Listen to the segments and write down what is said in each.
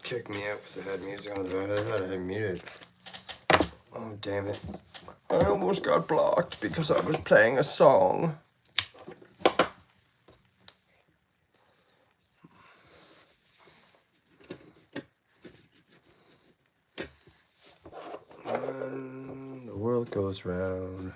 kicked me out because I had music on the back. I thought I had muted. Oh, damn it. I almost got blocked because I was playing a song. And the world goes round.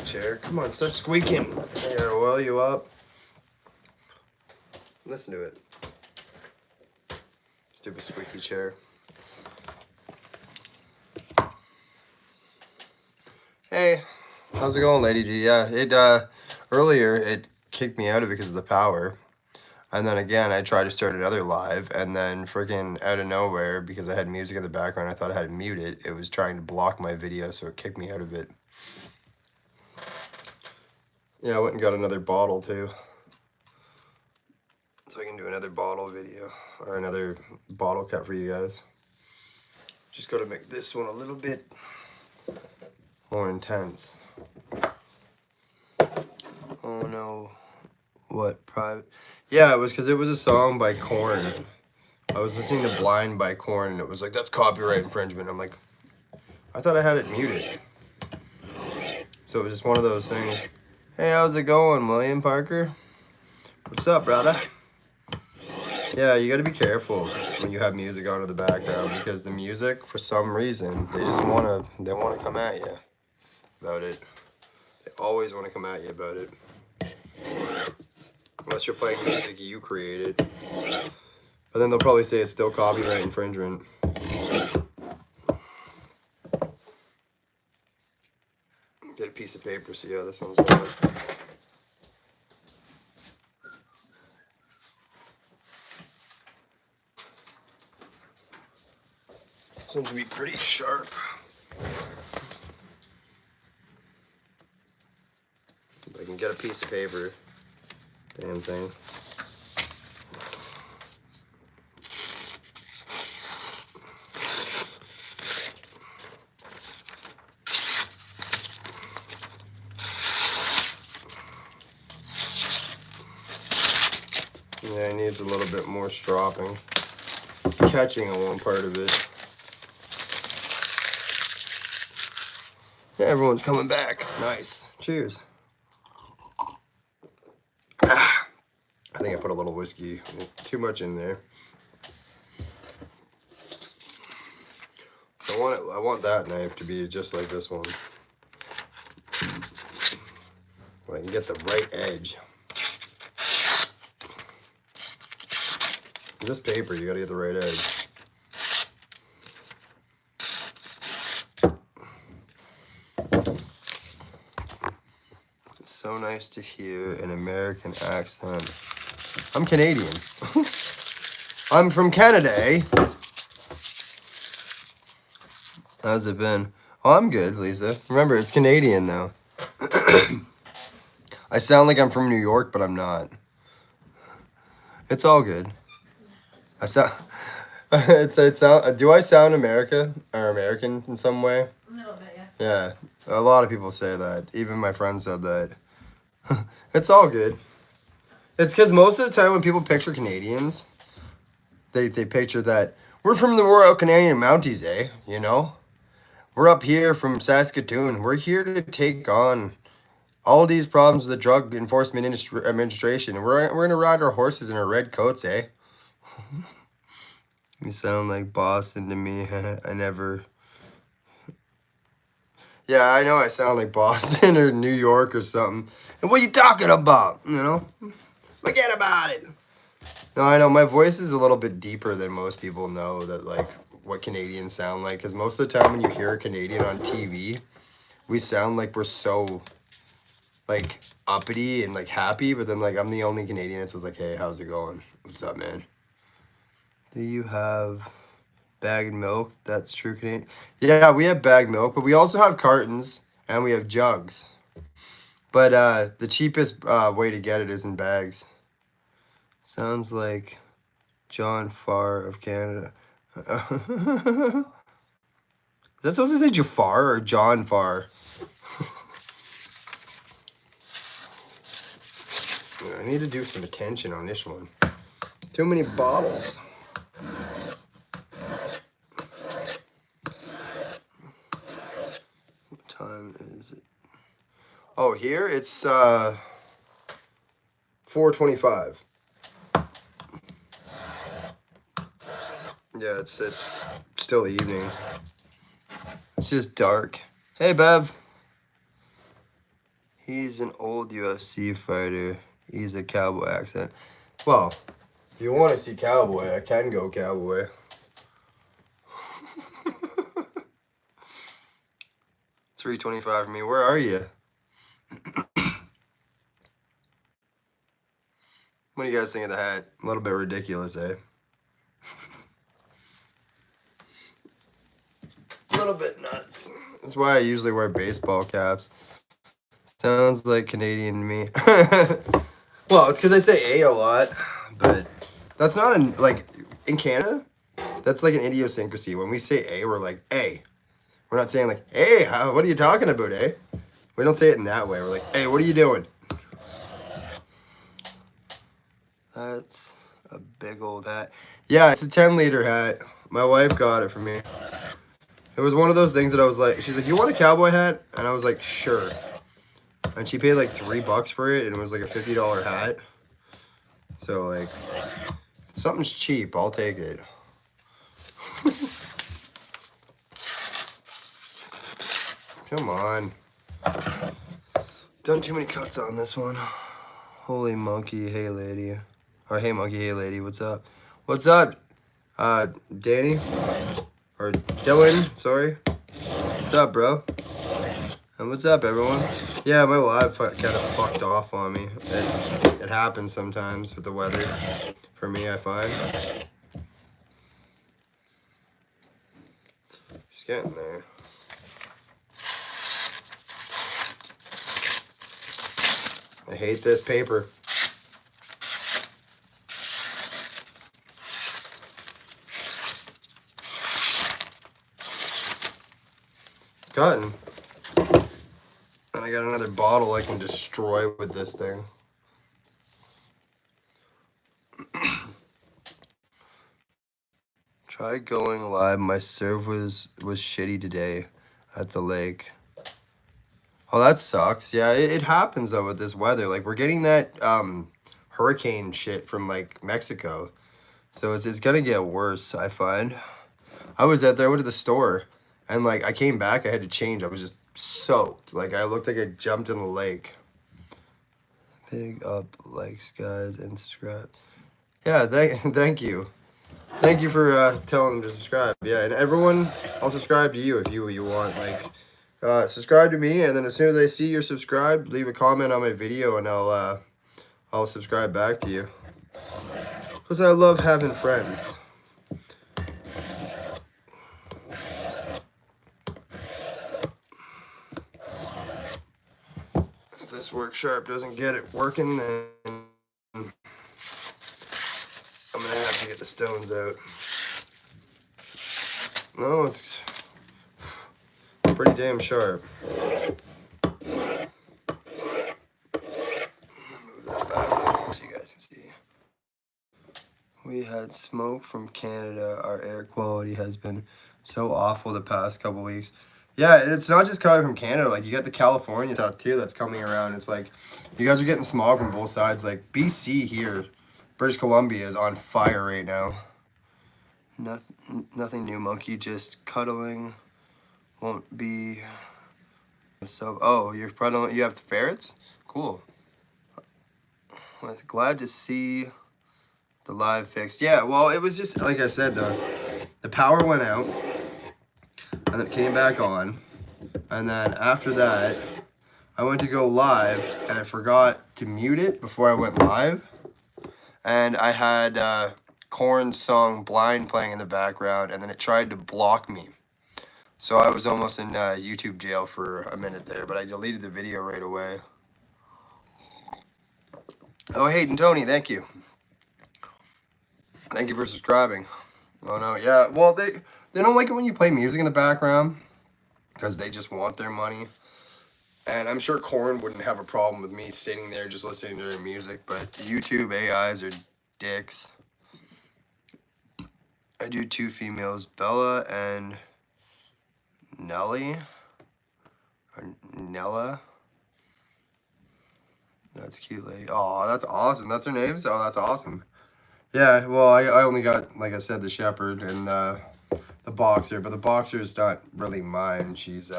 Chair. Come on, stop squeaking. I gotta oil you up. Listen to it. Stupid squeaky chair. Hey, how's it going, Lady G? Yeah, earlier it kicked me out of it because of the power. And then again, I tried to start another live, and then freaking out of nowhere, because I had music in the background, I thought I had to mute it. It was trying to block my video, so it kicked me out of it. Yeah, I went and got another bottle too. So I can do another bottle video, or another bottle cut for you guys. Just gotta make this one a little bit more intense. Oh no. What, private? Yeah, it was because it was a song by Korn. I was listening to Blind by Korn, and it was like, that's copyright infringement. I'm like, I thought I had it muted. So it was just one of those things. Hey, how's it going, William Parker? What's up, brother? Yeah, you gotta be careful when you have music on in the background, because the music, for some reason, they wanna come at you about it. They always wanna come at you about it. Unless you're playing music you created. But then they'll probably say it's still copyright infringement. Get a piece of paper, see how this one's going. This one's gonna be pretty sharp. If I can get a piece of paper, damn thing. Yeah, it needs a little bit more stropping. It's catching on one part of it. Yeah, everyone's coming back. Nice. Cheers. Ah, I think I put a little whiskey, too much in there. I want that knife to be just like this one. When I can get the right edge. This paper, you gotta get the right edge. It's so nice to hear an American accent. I'm Canadian. I'm from Canada, eh? How's it been? Oh, I'm good, Lisa. Remember, it's Canadian, though. I sound like I'm from New York, but I'm not. It's all good. I sound... do I sound American in some way? A little bit, yeah. Yeah, a lot of people say that. Even my friend said that. It's all good. It's because most of the time when people picture Canadians, they picture that we're from the Royal Canadian Mounties, eh? You know? We're up here from Saskatoon. We're here to take on all these problems with the Drug Enforcement Administration. And we're gonna ride our horses in our red coats, eh? You sound like Boston to me. I never. Yeah, I know I sound like Boston or New York or something. And what are you talking about? You know? Forget about it. No, I know my voice is a little bit deeper than most people know that, like, what Canadians sound like. Because most of the time when you hear a Canadian on TV, we sound like we're so, like, uppity and, like, happy. But then, like, I'm the only Canadian that says, like, hey, how's it going? What's up, man? Do you have bagged milk? That's true Canadian. Yeah, we have bagged milk, but we also have cartons and we have jugs. But the cheapest way to get it is in bags. Sounds like John Farr of Canada. Is that supposed to say Jafar or John Farr? I need to do some attention on this one. Too many bottles. What time is it? Oh, here it's 4:25. Yeah, it's still evening. It's just dark. Hey, Bev. He's an old UFC fighter. He's a cowboy accent. Well, if you want to see cowboy, I can go cowboy. 3:25 for me. Where are you? What do you guys think of the hat? A little bit ridiculous, eh? A little bit nuts. That's why I usually wear baseball caps. Sounds like Canadian to me. Well, it's because I say A lot, but that's not like in Canada. That's like an idiosyncrasy. When we say A, we're like A. We're not saying like, hey, what are you talking about, eh? We don't say it in that way. We're like, hey, what are you doing? That's a big old hat. Yeah, it's a 10-liter hat. My wife got it for me. It was one of those things that I was like, she's like, you want a cowboy hat? And I was like, sure. And she paid like $3 for it, and it was like a $50 hat. So like, if something's cheap, I'll take it. Come on. Done too many cuts on this one. Holy monkey, hey lady. Or hey monkey, hey lady, what's up? What's up? Danny? Or Dylan, sorry. What's up, bro? And what's up, everyone? Yeah, my live kind of fucked off on me. It happens sometimes with the weather. For me, I find. Just getting there. I hate this paper. It's cotton. And I got another bottle I can destroy with this thing. Try going live. My serve was shitty today at the lake. Oh, that sucks. Yeah, it happens though with this weather. Like we're getting that hurricane shit from like Mexico. So it's gonna get worse, I find. I was out there, I went to the store, and like I came back, I had to change. I was just soaked. Like I looked like I jumped in the lake. Big up, likes, guys, and subscribe. Yeah, thank you. Thank you for telling them to subscribe. Yeah, and everyone, I'll subscribe to you if you want. Like, subscribe to me, and then as soon as I see you're subscribed, leave a comment on my video, and I'll subscribe back to you. Because I love having friends. If this work sharp doesn't get it working, then I'm gonna have to get the stones out. No, it's pretty damn sharp. Move that back so you guys can see. We had smoke from Canada. Our air quality has been so awful the past couple weeks. Yeah, and it's not just coming from Canada. Like, you got the California stuff too that's coming around. It's like, you guys are getting smog from both sides. Like, BC here, British Columbia is on fire right now. Nothing new, monkey. Just cuddling. Won't be. So, oh, you're cuddling. You have ferrets? Cool. Well, glad to see the live fixed. Yeah, well, it was just like I said. The power went out, and it came back on, and then after that, I went to go live, and I forgot to mute it before I went live, and I had Korn's song "Blind" playing in the background, and then it tried to block me. So I was almost in YouTube jail for a minute there, but I deleted the video right away. Oh, Hayden Tony, thank you. Thank you for subscribing. Oh no, yeah. Well, they don't like it when you play music in the background because they just want their money. And I'm sure Korn wouldn't have a problem with me sitting there just listening to their music, but YouTube AIs are dicks. I do 2 females, Bella and Nelly. Or Nella. That's cute lady. Oh, that's awesome. That's her name? Oh, that's awesome. Yeah, well, I only got, like I said, the shepherd and the boxer, but the boxer is not really mine. She's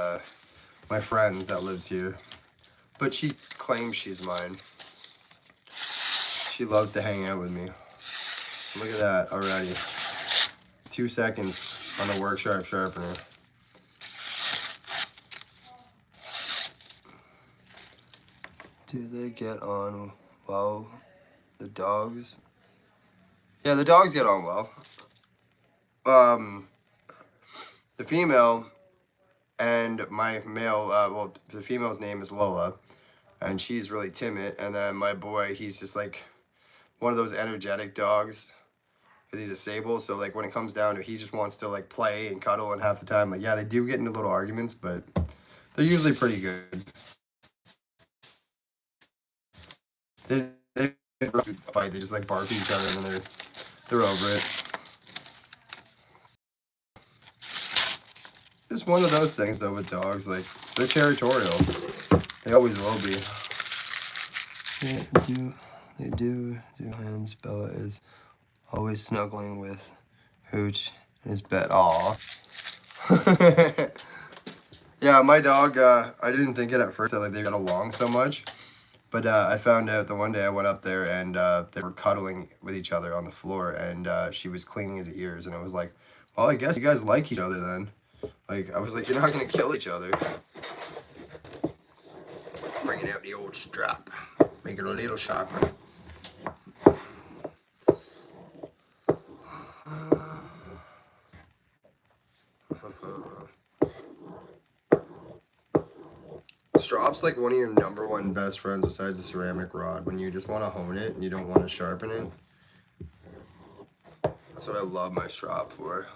my friend's that lives here. But she claims she's mine. She loves to hang out with me. Look at that already. 2 seconds on the work sharpener. Do they get on well? The dogs? Yeah, the dogs get on well. The female and my male, well, the female's name is Lola, and she's really timid. And then my boy, he's just like one of those energetic dogs, because he's a sable. So like when it comes down to it, he just wants to like play and cuddle, and half the time, like, yeah, they do get into little arguments, but they're usually pretty good. They fight. They just like bark at each other, and then they're over it. Just one of those things though with dogs. Like, they're territorial. They always will be. Yeah, they do hands. Bella is always snuggling with Hooch in his bed. Aw. Yeah, my dog, I didn't think it at first that like they got along so much. But I found out the one day I went up there and they were cuddling with each other on the floor, and she was cleaning his ears, and I was like, well, I guess you guys like each other then. Like, I was like, you're not going to kill each other. Bringing out the old strap. Make it a little sharper. Strop's like one of your #1 best friends besides the ceramic rod when you just want to hone it and you don't want to sharpen it. That's what I love my strop for.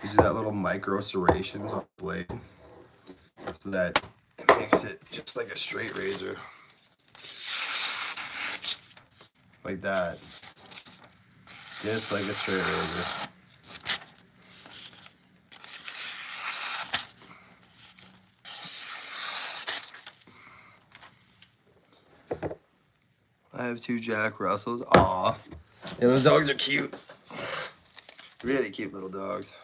You do that little micro serrations on the blade so that it makes it just like a straight razor. Like that. Just like a straight razor. I have 2 Jack Russells. Aw. Yeah, those dogs are cute. Really cute little dogs.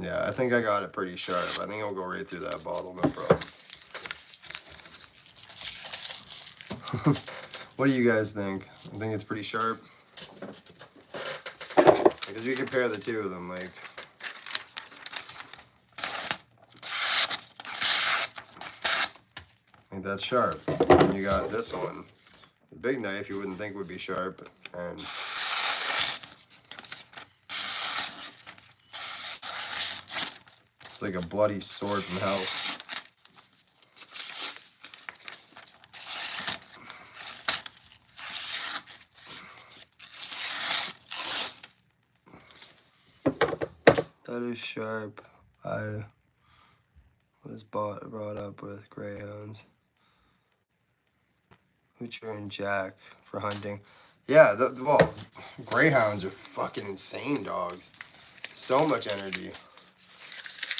Yeah, I think I got it pretty sharp. I think it'll go right through that bottle, no problem. What do you guys think? I think it's pretty sharp. Because we compare the 2 of them, like. I think that's sharp. And you got this one. The big knife you wouldn't think would be sharp, and it's like a bloody sword from hell. That is sharp. I was brought up with greyhounds. Hoocher and Jack for hunting. Yeah, well, greyhounds are fucking insane dogs. So much energy.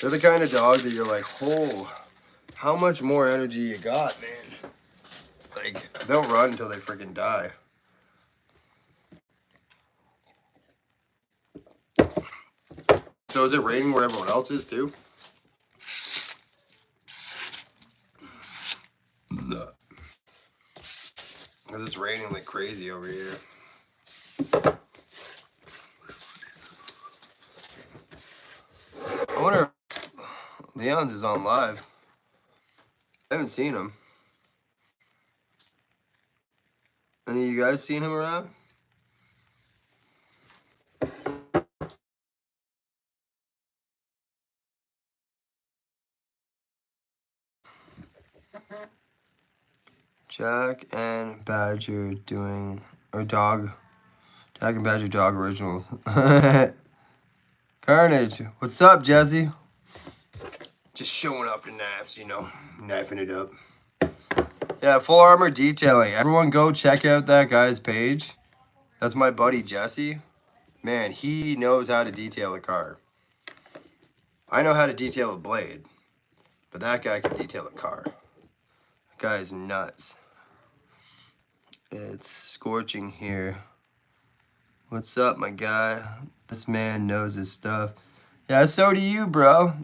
They're the kind of dog that you're like, oh, how much more energy you got, man? Like, they'll run until they freaking die. So is it raining where everyone else is too? Because it's raining like crazy over here. I wonder if Leon's is on live. I haven't seen him. Any of you guys seen him around? Jack and Badger doing, or dog. Jack and Badger dog originals. Carnage, what's up, Jesse? Just showing off the knives, you know, knifing it up. Yeah, Full Armor Detailing. Everyone go check out that guy's page. That's my buddy Jesse. Man, he knows how to detail a car. I know how to detail a blade, but that guy can detail a car. That guy is nuts. It's scorching here. What's up, my guy? This man knows his stuff. Yeah, so do you, bro.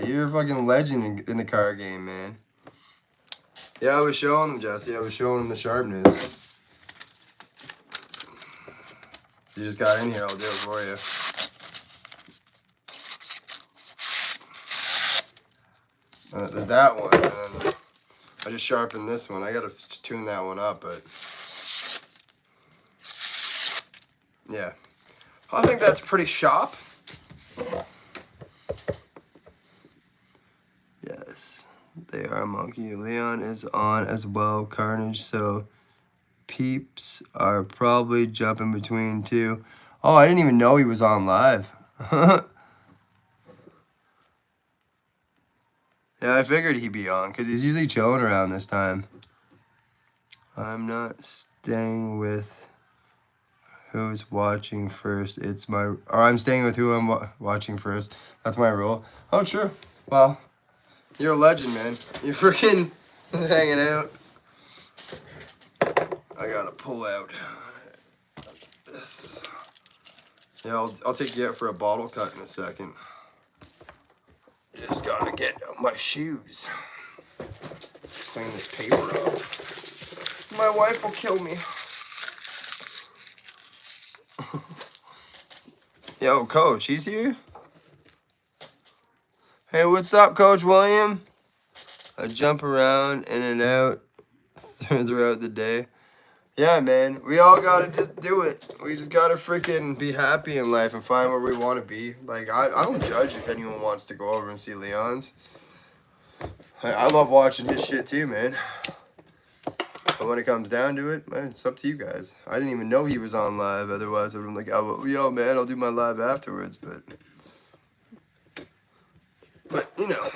You're a fucking legend in the car game, man. Yeah, I was showing him, Jesse. I was showing him the sharpness. You just got in here, I'll do it for you. There's that one, and I just sharpened this one. I gotta tune that one up, but yeah. I think that's pretty sharp. Yes, they are monkey. Leon is on as well, Carnage, so peeps are probably jumping between two. Oh, I didn't even know he was on live. Yeah, I figured he'd be on, because he's usually chilling around this time. I'm not staying with who's watching first. It's my... Or I'm staying with who I'm watching first. That's my rule. Oh, true. Well, you're a legend, man. You're freaking hanging out. I gotta pull out this. Yeah, I'll take you out for a bottle cut in a second. Just gotta get my shoes. Clean this paper up. My wife will kill me. Yo, Coach, he's here? Hey, what's up, Coach William? I jump around in and out throughout the day. Yeah, man, we all gotta just do it. We just gotta freaking be happy in life and find where we want to be. Like, I don't judge if anyone wants to go over and see Leon's. I love watching his shit too, man. But when it comes down to it, man, it's up to you guys. I didn't even know he was on live. Otherwise, I would have been like, oh, yo, man, I'll do my live afterwards. But, you know,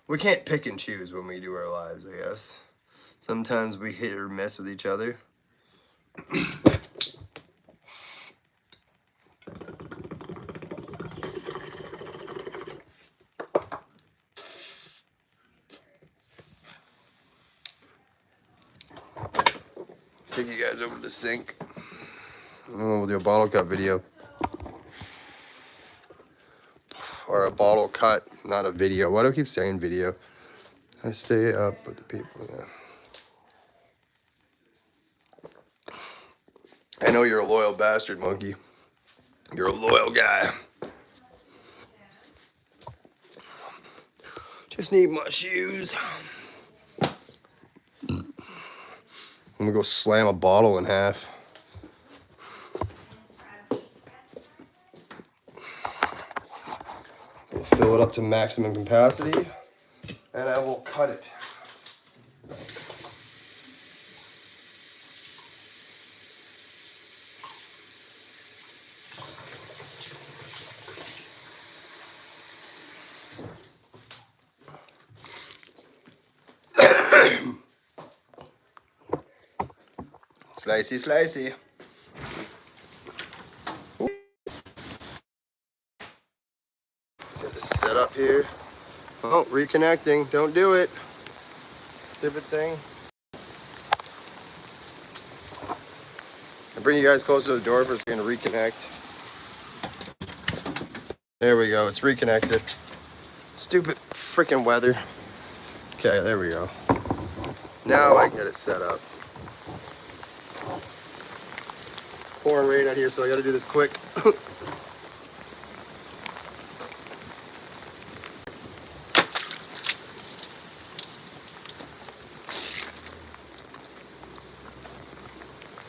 we can't pick and choose when we do our lives, I guess. Sometimes we hit or miss with each other. Take you guys over to the sink. We'll do a bottle cut video. Or a bottle cut, not a video. Why do I keep saying video? I stay up with the people. Yeah. I know you're a loyal bastard, Monkey. You're a loyal guy. Just need my shoes. I'm gonna go slam a bottle in half. We'll fill it up to maximum capacity, and I will cut it. Slicey, slicey. up here. Oh, reconnecting. Don't do it. Stupid thing. I bring you guys closer to the door for a second to reconnect. There we go. It's reconnected. Stupid freaking weather. Okay, there we go. Now I get it set up. Pouring rain out here, so I gotta do this quick.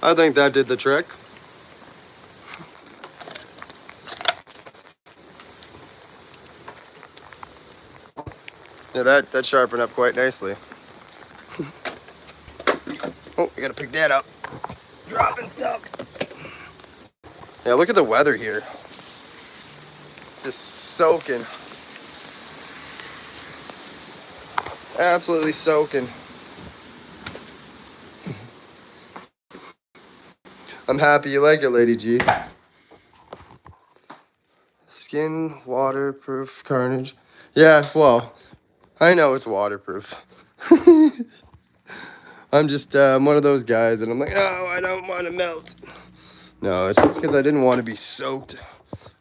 I think that did the trick. Yeah, that sharpened up quite nicely. Oh, I gotta pick that up. Dropping stuff. Yeah, look at the weather here. Just soaking. Absolutely soaking. I'm happy you like it, Lady G. Skin waterproof Carnage. Yeah, well, I know it's waterproof. I'm just I'm one of those guys and I'm like, oh, I don't want to melt. No, it's just because I didn't want to be soaked.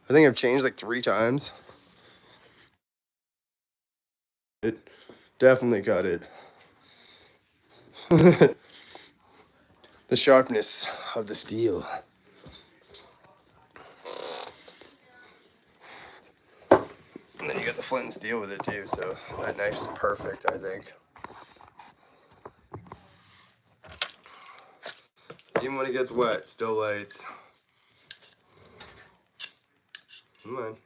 I think I've changed like 3 times. It definitely got it. The sharpness of the steel. And then you got the flint and steel with it too, so that knife's perfect, I think. Even when it gets wet, still lights. Come on.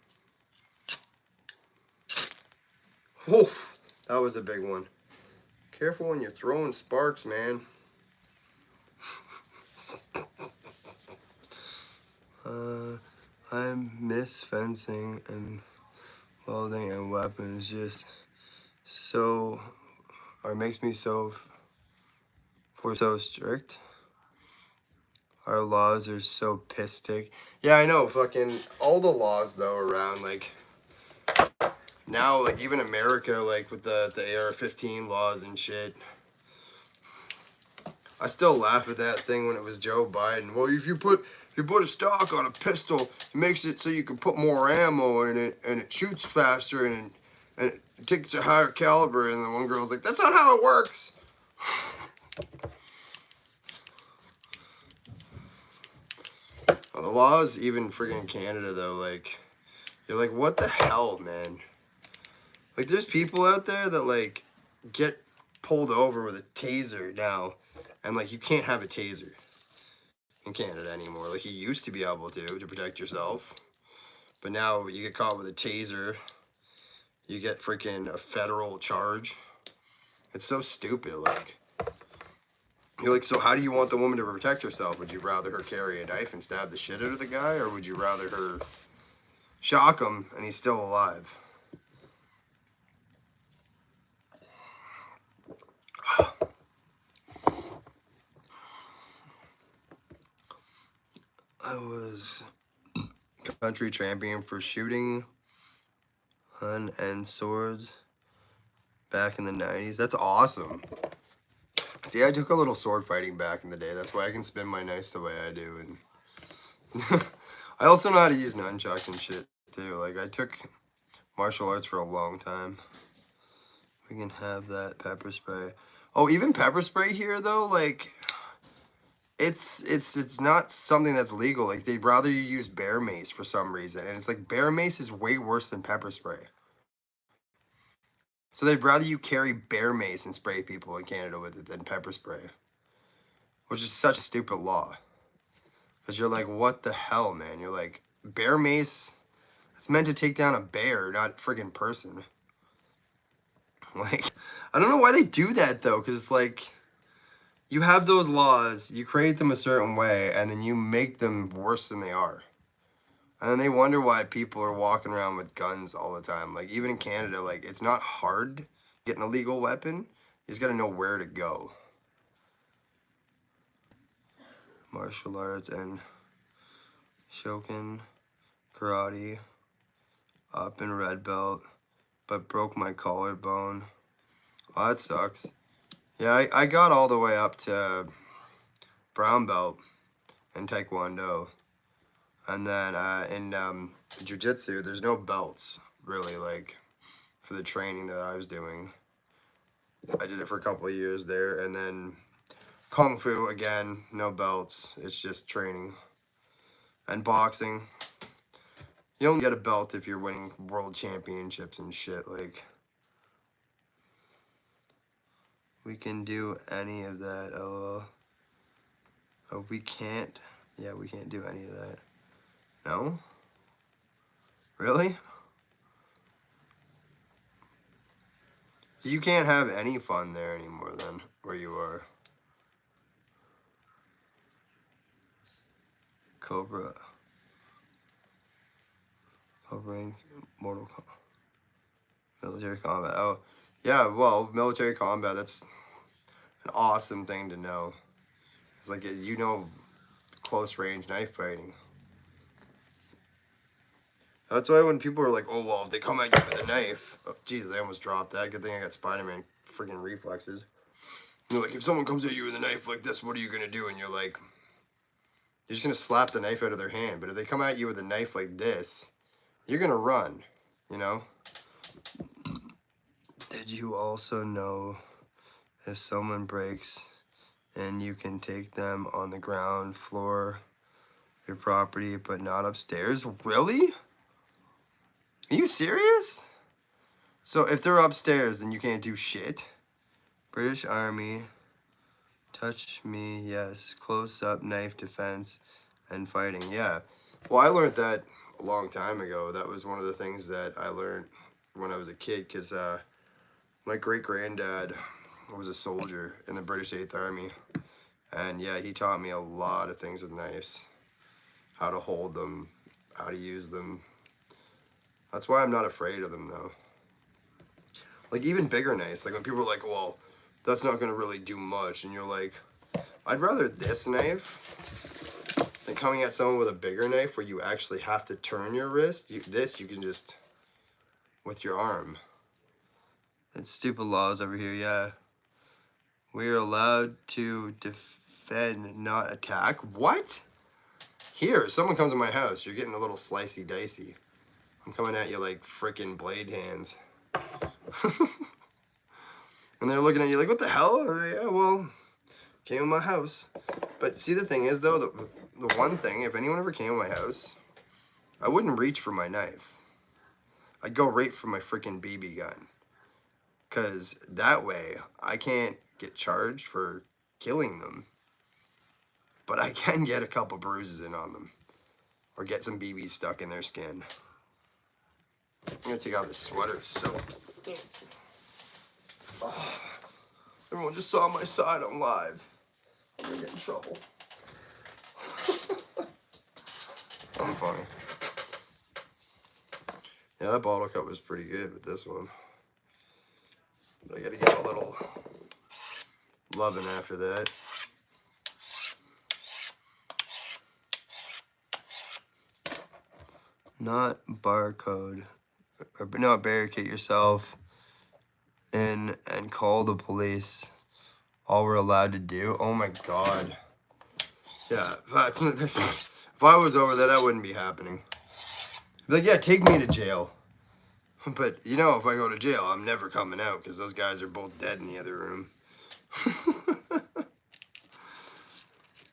Whoa, that was a big one. Careful when you're throwing sparks, man. I miss fencing and welding and weapons just so, or makes me so strict. Our laws are so piss take. Yeah, I know, fucking all the laws though around, like now, like even America, like with the AR-15 laws and shit. I still laugh at that thing when it was Joe Biden. Well, if you put a stock on a pistol, it makes it so you can put more ammo in it, and it shoots faster, and it takes a higher caliber. And the one girl's like, "That's not how it works." Well, the laws, even friggin' Canada though, like, you're like, what the hell, man? Like, there's people out there that like get pulled over with a taser now, and like you can't have a taser in Canada anymore. Like you used to be able to protect yourself, but now you get caught with a taser, you get freaking a federal charge. It's so stupid. Like you're like, so how do you want the woman to protect herself? Would you rather her carry a knife and stab the shit out of the guy, or would you rather her shock him and he's still alive? I was country champion for shooting, hun, and swords back in the 90s. That's awesome. See, I took a little sword fighting back in the day. That's why I can spin my knives the way I do. And I also know how to use nunchucks and shit too. Like I took martial arts for a long time. We can have that pepper spray. Oh, even pepper spray here though, like it's not something that's legal. Like they'd rather you use bear mace for some reason. And it's like bear mace is way worse than pepper spray. So they'd rather you carry bear mace and spray people in Canada with it than pepper spray. Which is such a stupid law. Because you're like, what the hell, man? You're like, bear mace, it's meant to take down a bear, not a friggin' person. Like, I don't know why they do that, though. Because it's like, you have those laws, you create them a certain way, and then you make them worse than they are. And then they wonder why people are walking around with guns all the time. Like, even in Canada, like, it's not hard to get an illegal weapon. You just gotta know where to go. Martial arts and Shokin, karate, up in red belt. but broke my collarbone. Oh, that sucks. Yeah, I got all the way up to brown belt in Taekwondo. And then in Jiu-Jitsu, there's no belts, really, like, for the training that I was doing. I did it for a couple of years there. And then Kung Fu, again, no belts. It's just training. And boxing, you only get a belt if you're winning world championships and shit. Like, we can do any of that, LOL. Oh, we can't? Yeah, we can't do any of that. No? Really? So you can't have any fun there anymore then, where you are. Cobra, Mortal Kombat, military combat. Oh, yeah, well, military combat, that's an awesome thing to know. It's like, you know, close range knife fighting. That's why when people are like, oh, well, if they come at you with a knife, oh, Jesus, I almost dropped that. Good thing I got Spider-Man freaking reflexes. You're like, if someone comes at you with a knife like this, what are you going to do? And you're like, you're just going to slap the knife out of their hand. But if they come at you with a knife like this, you're going to run, you know? Did you also know if someone breaks and you can take them on the ground floor of your property but not upstairs? Really? Are you serious? So if they're upstairs, then you can't do shit? British Army, touch me, yes. Close up knife defense and fighting, yeah. Well, I learned that a long time ago. That was one of the things that I learned when I was a kid, because my great-granddad was a soldier in the British 8th Army. And yeah, he taught me a lot of things with knives. How to hold them, how to use them. That's why I'm not afraid of them, though. Like, even bigger knives. Like, when people are like, well, that's not going to really do much. And you're like, I'd rather this knife than coming at someone with a bigger knife where you actually have to turn your wrist. This, you can just, with your arm. It's stupid laws over here, yeah. We are allowed to defend, not attack. What? Here, someone comes to my house. You're getting a little slicey dicey. I'm coming at you like freaking blade hands. And they're looking at you like, what the hell? Yeah, well, came in my house. But see, the thing is, though, the one thing, if anyone ever came in my house, I wouldn't reach for my knife. I'd go right for my freaking BB gun. Because that way, I can't get charged for killing them. But I can get a couple bruises in on them. Or get some BBs stuck in their skin. I'm going to take off this sweater. It's so... Oh, everyone just saw my side on live. I'm going to get in trouble. I'm funny. Yeah, that bottle cut was pretty good with this one. But I got to get a little loving after that. Not barcode. Or not barricade yourself in and call the police. All we're allowed to do. Oh my god. Yeah, if I was over there, that wouldn't be happening. Be like, yeah, take me to jail. But, you know, if I go to jail, I'm never coming out because those guys are both dead in the other room.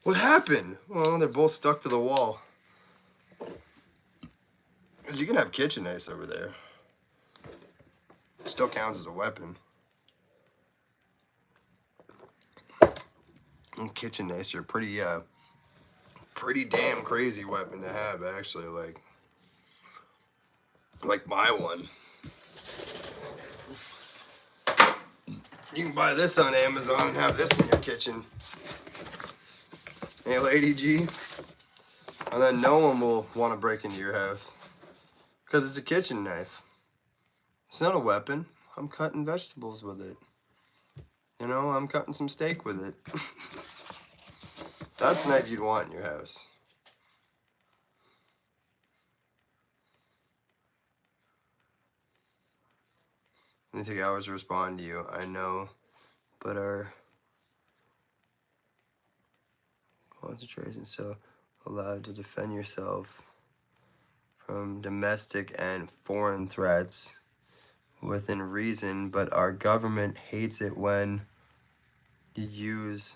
What happened? Well, they're both stuck to the wall. Because you can have kitchen knives over there. Still counts as a weapon. And kitchen knives are pretty damn crazy weapon to have, actually. Like my one. You can buy this on Amazon and have this in your kitchen. Hey, Lady G. And then no one will want to break into your house. Because it's a kitchen knife. It's not a weapon. I'm cutting vegetables with it. You know, I'm cutting some steak with it. That's the knife you'd want in your house. They take hours to respond to you. I know, but our concentration so allowed to defend yourself from domestic and foreign threats within reason, but our government hates it when you use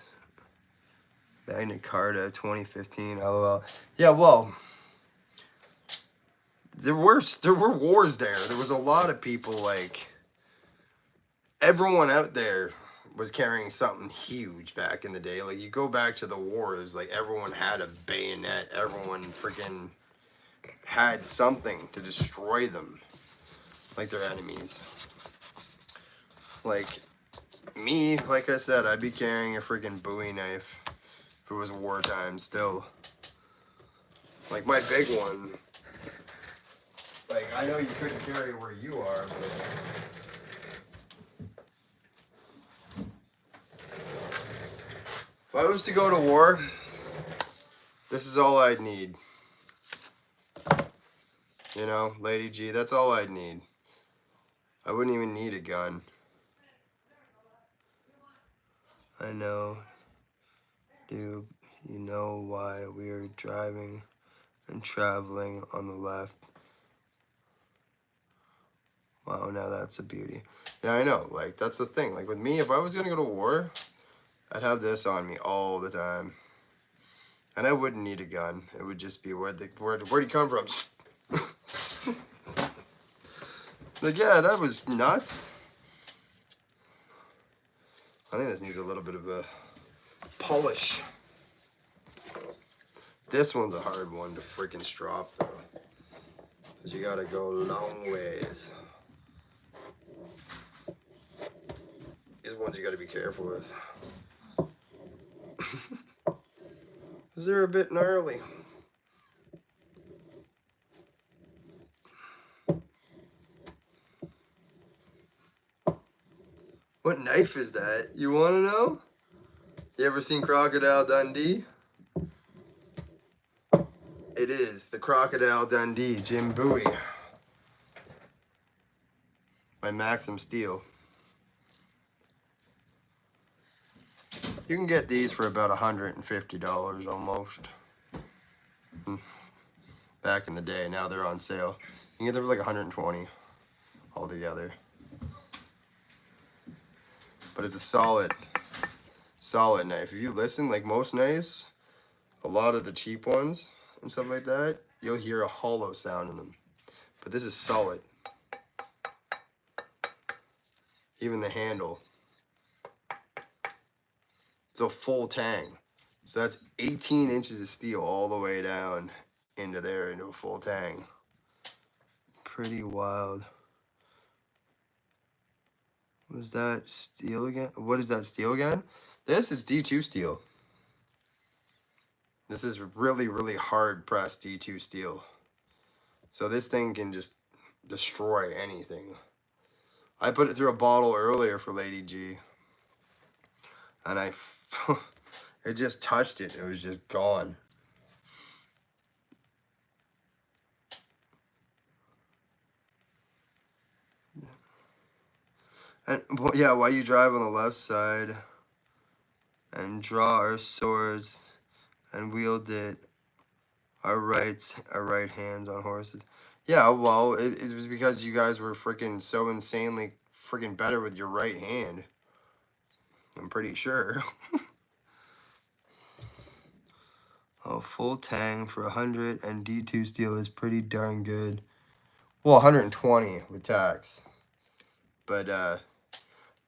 Magna Carta 2015, LOL. Yeah, well, there were wars there. There was a lot of people, like, everyone out there was carrying something huge back in the day. Like, you go back to the wars, like, everyone had a bayonet. Everyone freaking had something to destroy them, like their enemies. Like, me, like I said, I'd be carrying a freaking Bowie knife if it was wartime still. Like, my big one, like, I know you couldn't carry it where you are, but if I was to go to war, this is all I'd need. You know, Lady G, that's all I'd need. I wouldn't even need a gun. I know. Do you know why we are driving and traveling on the left? Wow, now that's a beauty. Yeah, I know. Like, that's the thing. Like, with me, if I was going to go to war, I'd have this on me all the time. And I wouldn't need a gun. It would just be, where'd he come from? Like, yeah, that was nuts. I think this needs a little bit of a polish. This one's a hard one to freaking strop, though. Because you gotta go a long ways. These ones you gotta be careful with. Because they're a bit gnarly. What knife is that? You wanna know? You ever seen Crocodile Dundee? It is the Crocodile Dundee Jim Bowie by Maxim Steel. You can get these for about $150 almost. Back in the day, now they're on sale. You can get them for like $120 altogether. But it's a solid knife. If you listen, like most knives, a lot of the cheap ones and stuff like that, you'll hear a hollow sound in them. But this is solid. Even the handle. It's a full tang. So that's 18 inches of steel all the way down into there, into a full tang. Pretty wild. Was that steel again? What is that steel again? This is D2 steel. This is really, really hard pressed D2 steel. So this thing can just destroy anything. I put it through a bottle earlier for Lady G. And it just touched it. It was just gone. And yeah, while you drive on the left side and draw our swords and wield it, our right hands on horses. Yeah, well, it was because you guys were freaking so insanely freaking better with your right hand. I'm pretty sure. Oh, full tang for 100 and D2 steel is pretty darn good. Well, 120 with tax. But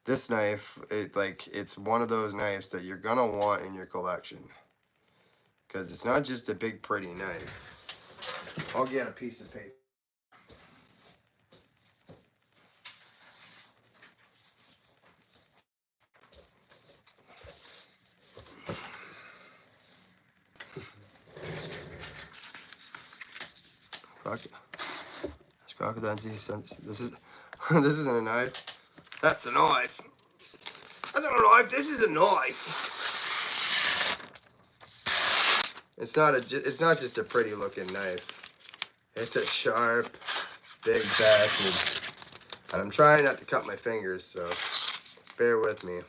this knife, it's one of those knives that you're gonna want in your collection. Because it's not just a big pretty knife. I'll get a piece of paper. This crocodile sense. This is this isn't a knife. That's a knife. That's not a knife. This is a knife. It's not just a pretty looking knife. It's a sharp, big bastard. And I'm trying not to cut my fingers, so bear with me.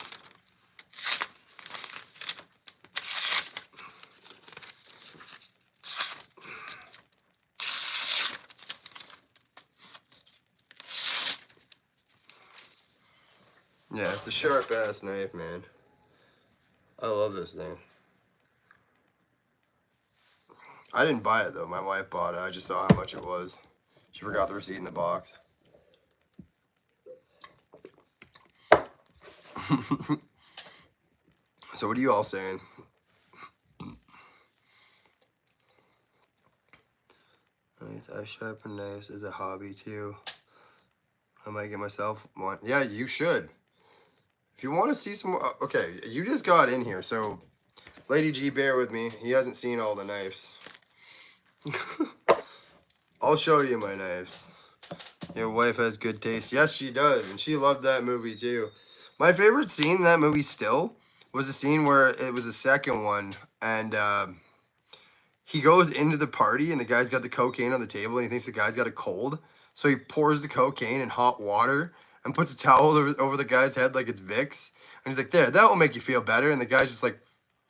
Yeah, it's a sharp ass knife, man. I love this thing. I didn't buy it though, my wife bought it. I just saw how much it was. She forgot the receipt in the box. So what are you all saying? I sharpen knives as a hobby too. I might get myself one. Yeah, you should. If you want to see some more, okay, you just got in here, so Lady G, bear with me. He hasn't seen all the knives. I'll show you my knives. Your wife has good taste. Yes, she does, and she loved that movie too. My favorite scene in that movie still was the scene where it was the second one, and he goes into the party, and the guy's got the cocaine on the table, and he thinks the guy's got a cold, so he pours the cocaine in hot water and puts a towel over the guy's head like it's Vicks, and he's like, there, that will make you feel better, and the guy's just like,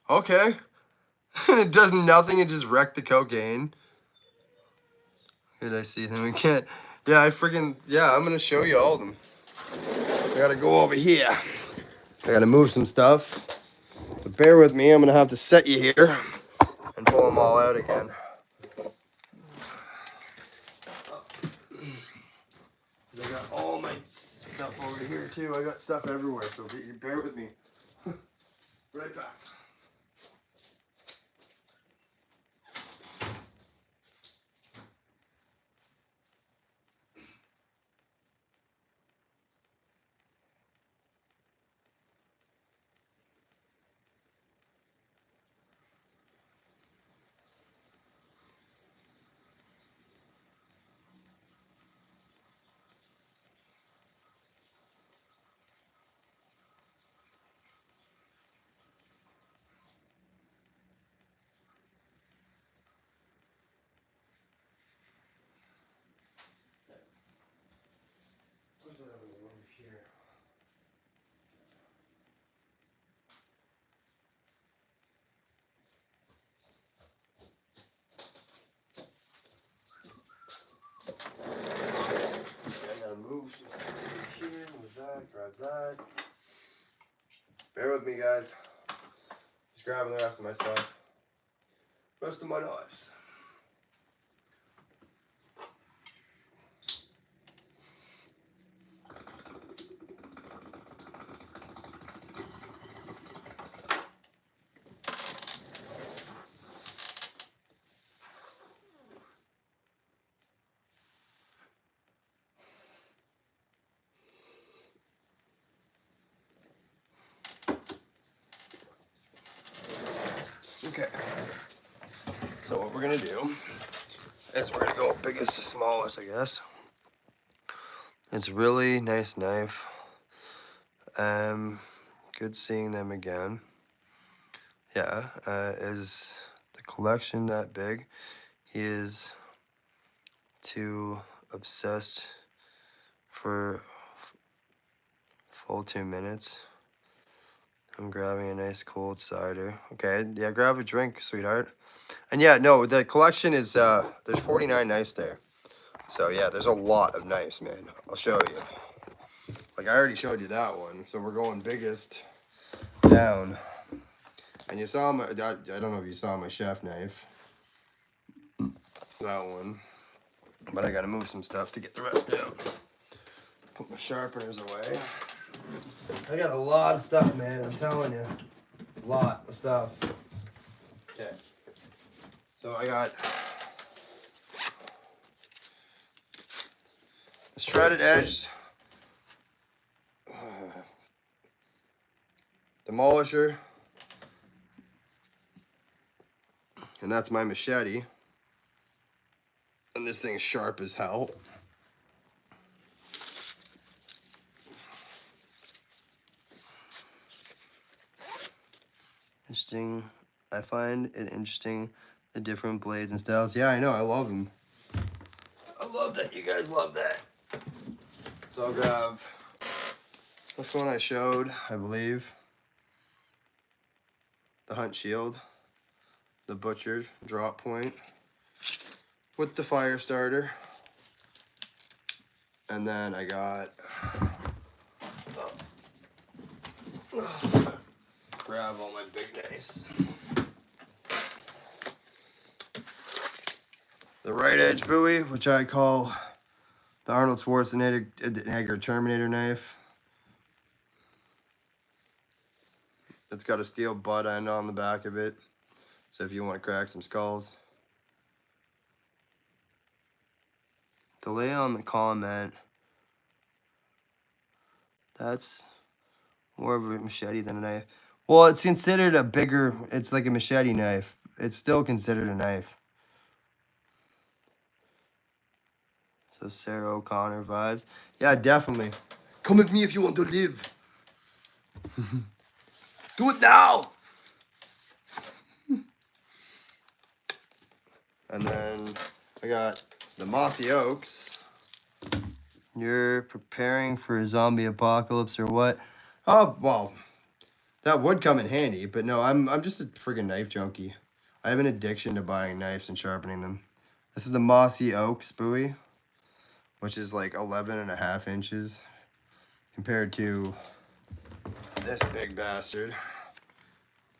okay, and it does nothing, it just wrecked the cocaine. Did I see them again? Yeah, I'm gonna show you all of them. I gotta go over here. I gotta move some stuff. So bear with me, I'm gonna have to set you here and pull them all out again. I got all my stuff over here too. I got stuff everywhere, so bear with me. Right back. Where's that other one over here? Okay, I gotta move some stuff over here. Move that, grab that. Bear with me, guys. Just grabbing the rest of my stuff. Rest of my knives. Okay. So what we're gonna do is we're gonna go biggest to smallest, I guess. It's a really nice knife. Good seeing them again. Yeah, is the collection that big? He is too obsessed for full 2 minutes. I'm grabbing a nice cold cider. Okay, yeah, grab a drink, sweetheart. And yeah, no, the collection is, there's 49 knives there. So yeah, there's a lot of knives, man. I'll show you. Like, I already showed you that one. So we're going biggest down. And you saw my, I don't know if you saw my chef knife. That one. But I gotta move some stuff to get the rest out. Put my sharpeners away. I got a lot of stuff, man, I'm telling you. A lot of stuff. Okay. So I got the shredded edge, demolisher, and that's my machete. And this thing's sharp as hell. Interesting. I find it interesting, the different blades and styles. Yeah, I know. I love them. I love that you guys love that. So I'll grab this one I showed, I believe. The Hunt Shield. The Butchered drop point. With the fire starter. And then I got... grab all my big knives. The right edge buoy, which I call the Arnold Schwarzenegger Terminator knife. It's got a steel butt end on the back of it, so if you want to crack some skulls. Delay on the comment. That's more of a machete than a knife. Well, it's considered a bigger, it's like a machete knife. It's still considered a knife. So Sarah O'Connor vibes. Yeah, definitely. Come with me if you want to live. Do it now! And then I got the Mossy Oaks. You're preparing for a zombie apocalypse or what? Oh, well, that would come in handy, but no, I'm just a friggin' knife junkie. I have an addiction to buying knives and sharpening them. This is the Mossy Oaks buoy, which is like 11.5 inches compared to this big bastard.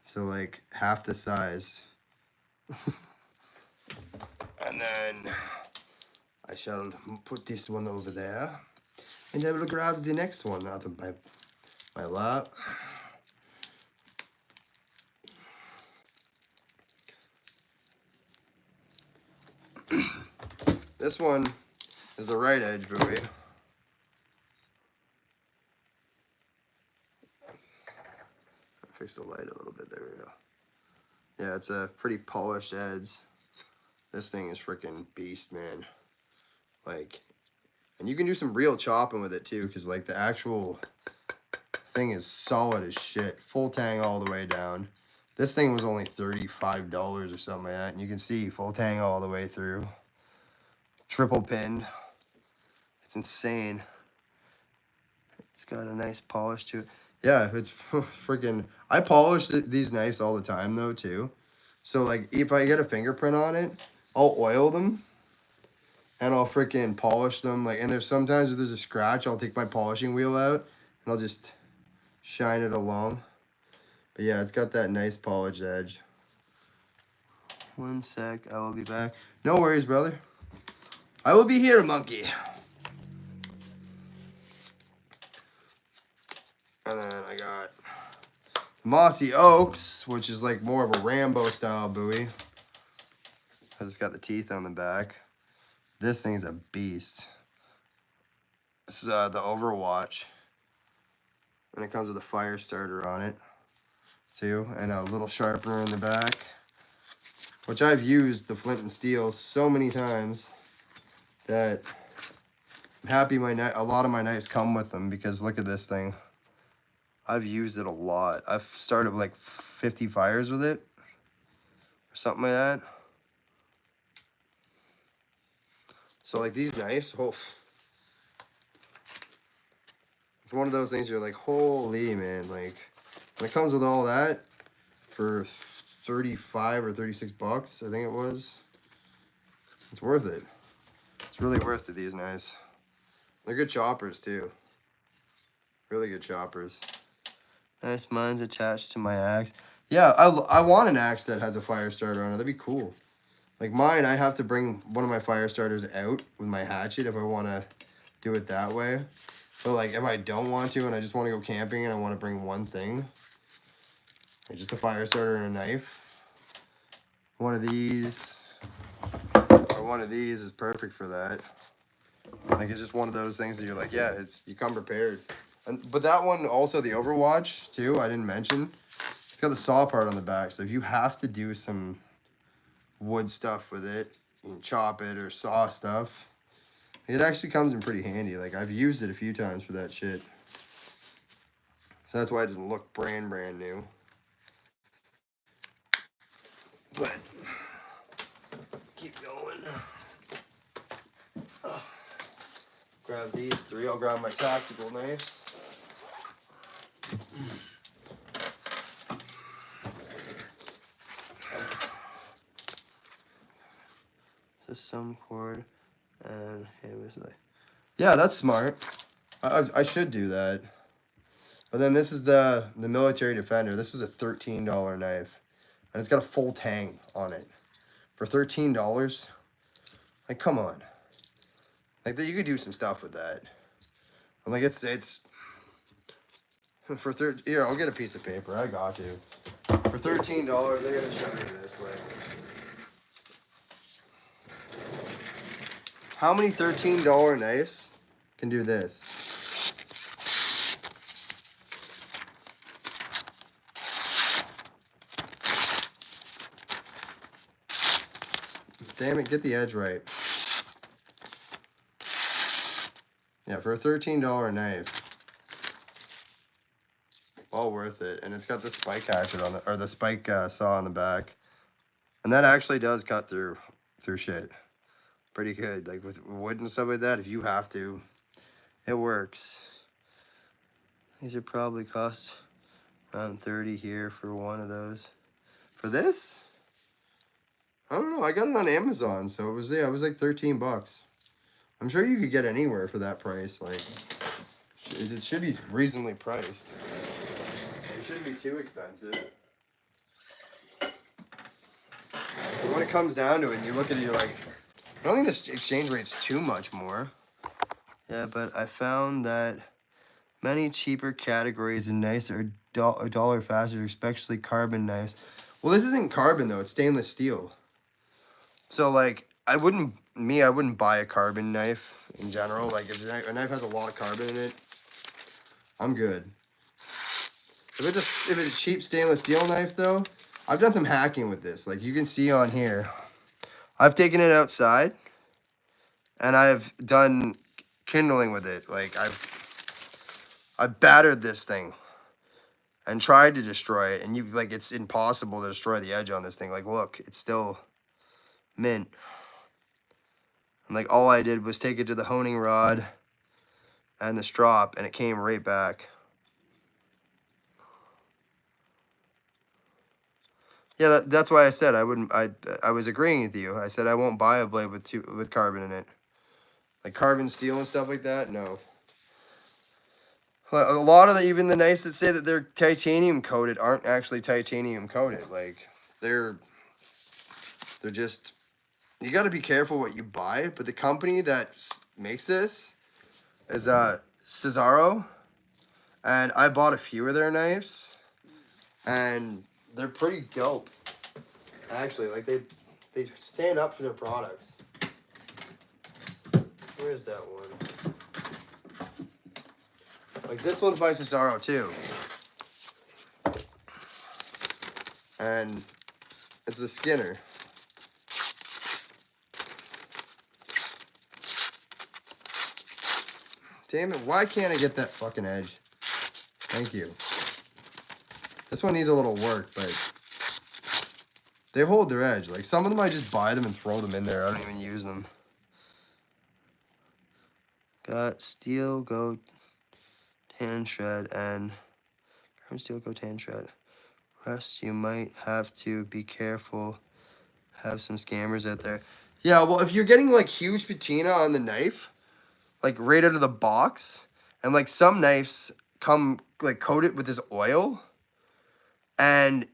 So like half the size. And then I shall put this one over there. And I will grab the next one out of my lap. This one is the right edge buoy. Fix the light a little bit, there we go. Yeah, it's a pretty polished edge. This thing is freaking beast, man. Like, and you can do some real chopping with it too, because like the actual thing is solid as shit. Full tang all the way down. This thing was only $35 or something like that, and you can see full tang all the way through. Triple pinned. It's insane. It's got a nice polish to it. Yeah, it's freaking... I polish these knives all the time, though, too. So, like, if I get a fingerprint on it, I'll oil them. And I'll freaking polish them. Like, and there's sometimes if there's a scratch, I'll take my polishing wheel out. And I'll just shine it along. But, yeah, it's got that nice polished edge. One sec, I will be back. No worries, brother. I will be here, monkey. And then I got Mossy Oaks, which is like more of a Rambo style buoy. Because it's got the teeth on the back. This thing is a beast. This is the Overwatch. And it comes with a fire starter on it, too. And a little sharpener in the back. Which I've used the flint and steel so many times that I'm happy a lot of my knives come with them, because look at this thing. I've used it a lot. I've started like 50 fires with it. Or something like that. So like these knives, oh, it's one of those things you're like, holy man, like when it comes with all that for 35 or 36 bucks, I think it was, it's worth it. It's really worth it, these knives. They're good choppers too. Really good choppers. Nice, mine's attached to my axe. Yeah, I want an axe that has a fire starter on it. That'd be cool. Like mine, I have to bring one of my fire starters out with my hatchet if I want to do it that way. But like if I don't want to and I just want to go camping and I want to bring one thing, like just a fire starter and a knife, one of these or one of these is perfect for that. Like it's just one of those things that you're like, yeah, you come prepared. But that one also, the Overwatch too, I didn't mention. It's got the saw part on the back, so if you have to do some wood stuff with it, you can chop it or saw stuff. It actually comes in pretty handy. Like I've used it a few times for that shit. So that's why it doesn't look brand new. But keep going. Oh. Grab these 3. I'll grab my tactical knives. Just some cord, and it was like, yeah, that's smart. I should do that. But then this is the military defender. This was a $13 knife, and it's got a full tang on it for $13. Like, come on. Like, you could do some stuff with that. I'm like, it's for here. I'll get a piece of paper. I got to. For $13, they gotta show you this. Like, how many $13 knives can do this? Damn it, get the edge right. Yeah, for a $13 knife. All worth it. And it's got the spike hatchet on the, or the spike saw on the back. And that actually does cut through shit. Pretty good. Like with wood and stuff like that, if you have to, it works. These are probably cost around 30 here for one of those. For this? I don't know. I got it on Amazon, so it was like 13 bucks. I'm sure you could get anywhere for that price. Like, it should be reasonably priced. It shouldn't be too expensive. But when it comes down to it, and you look at it, you're like, I don't think this exchange rate's too much more. Yeah, but I found that many cheaper categories of knives are a dollar faster, especially carbon knives. Well, this isn't carbon though; it's stainless steel. So like, I wouldn't buy a carbon knife in general. Like if a knife has a lot of carbon in it, I'm good. If it's a cheap stainless steel knife though, I've done some hacking with this. Like you can see on here, I've taken it outside and I've done kindling with it. Like I've battered this thing and tried to destroy it, and it's impossible to destroy the edge on this thing. Like look, it's still mint. And like all I did was take it to the honing rod and the strop, and it came right back. Yeah, that's why I said I wouldn't. I was agreeing with you. I said I won't buy a blade with carbon in it, like carbon steel and stuff like that. No. A lot of even the knives that say that they're titanium coated aren't actually titanium coated. Like they're just. You got to be careful what you buy. But the company that makes this is Cesaro, and I bought a few of their knives, and they're pretty dope. Actually, like they stand up for their products. Where's that one? Like this one's by Cesaro too, and it's the Skinner. Damn it, why can't I get that fucking edge? Thank you. This one needs a little work, but they hold their edge. Like some of them I just buy them and throw them in there. I don't even use them. Got steel go tan shred and carbon steel go tan shred. Rest you might have to be careful. Have some scammers out there. Yeah, well if you're getting like huge patina on the knife, like right out of the box, and like some knives come like coated with this oil, and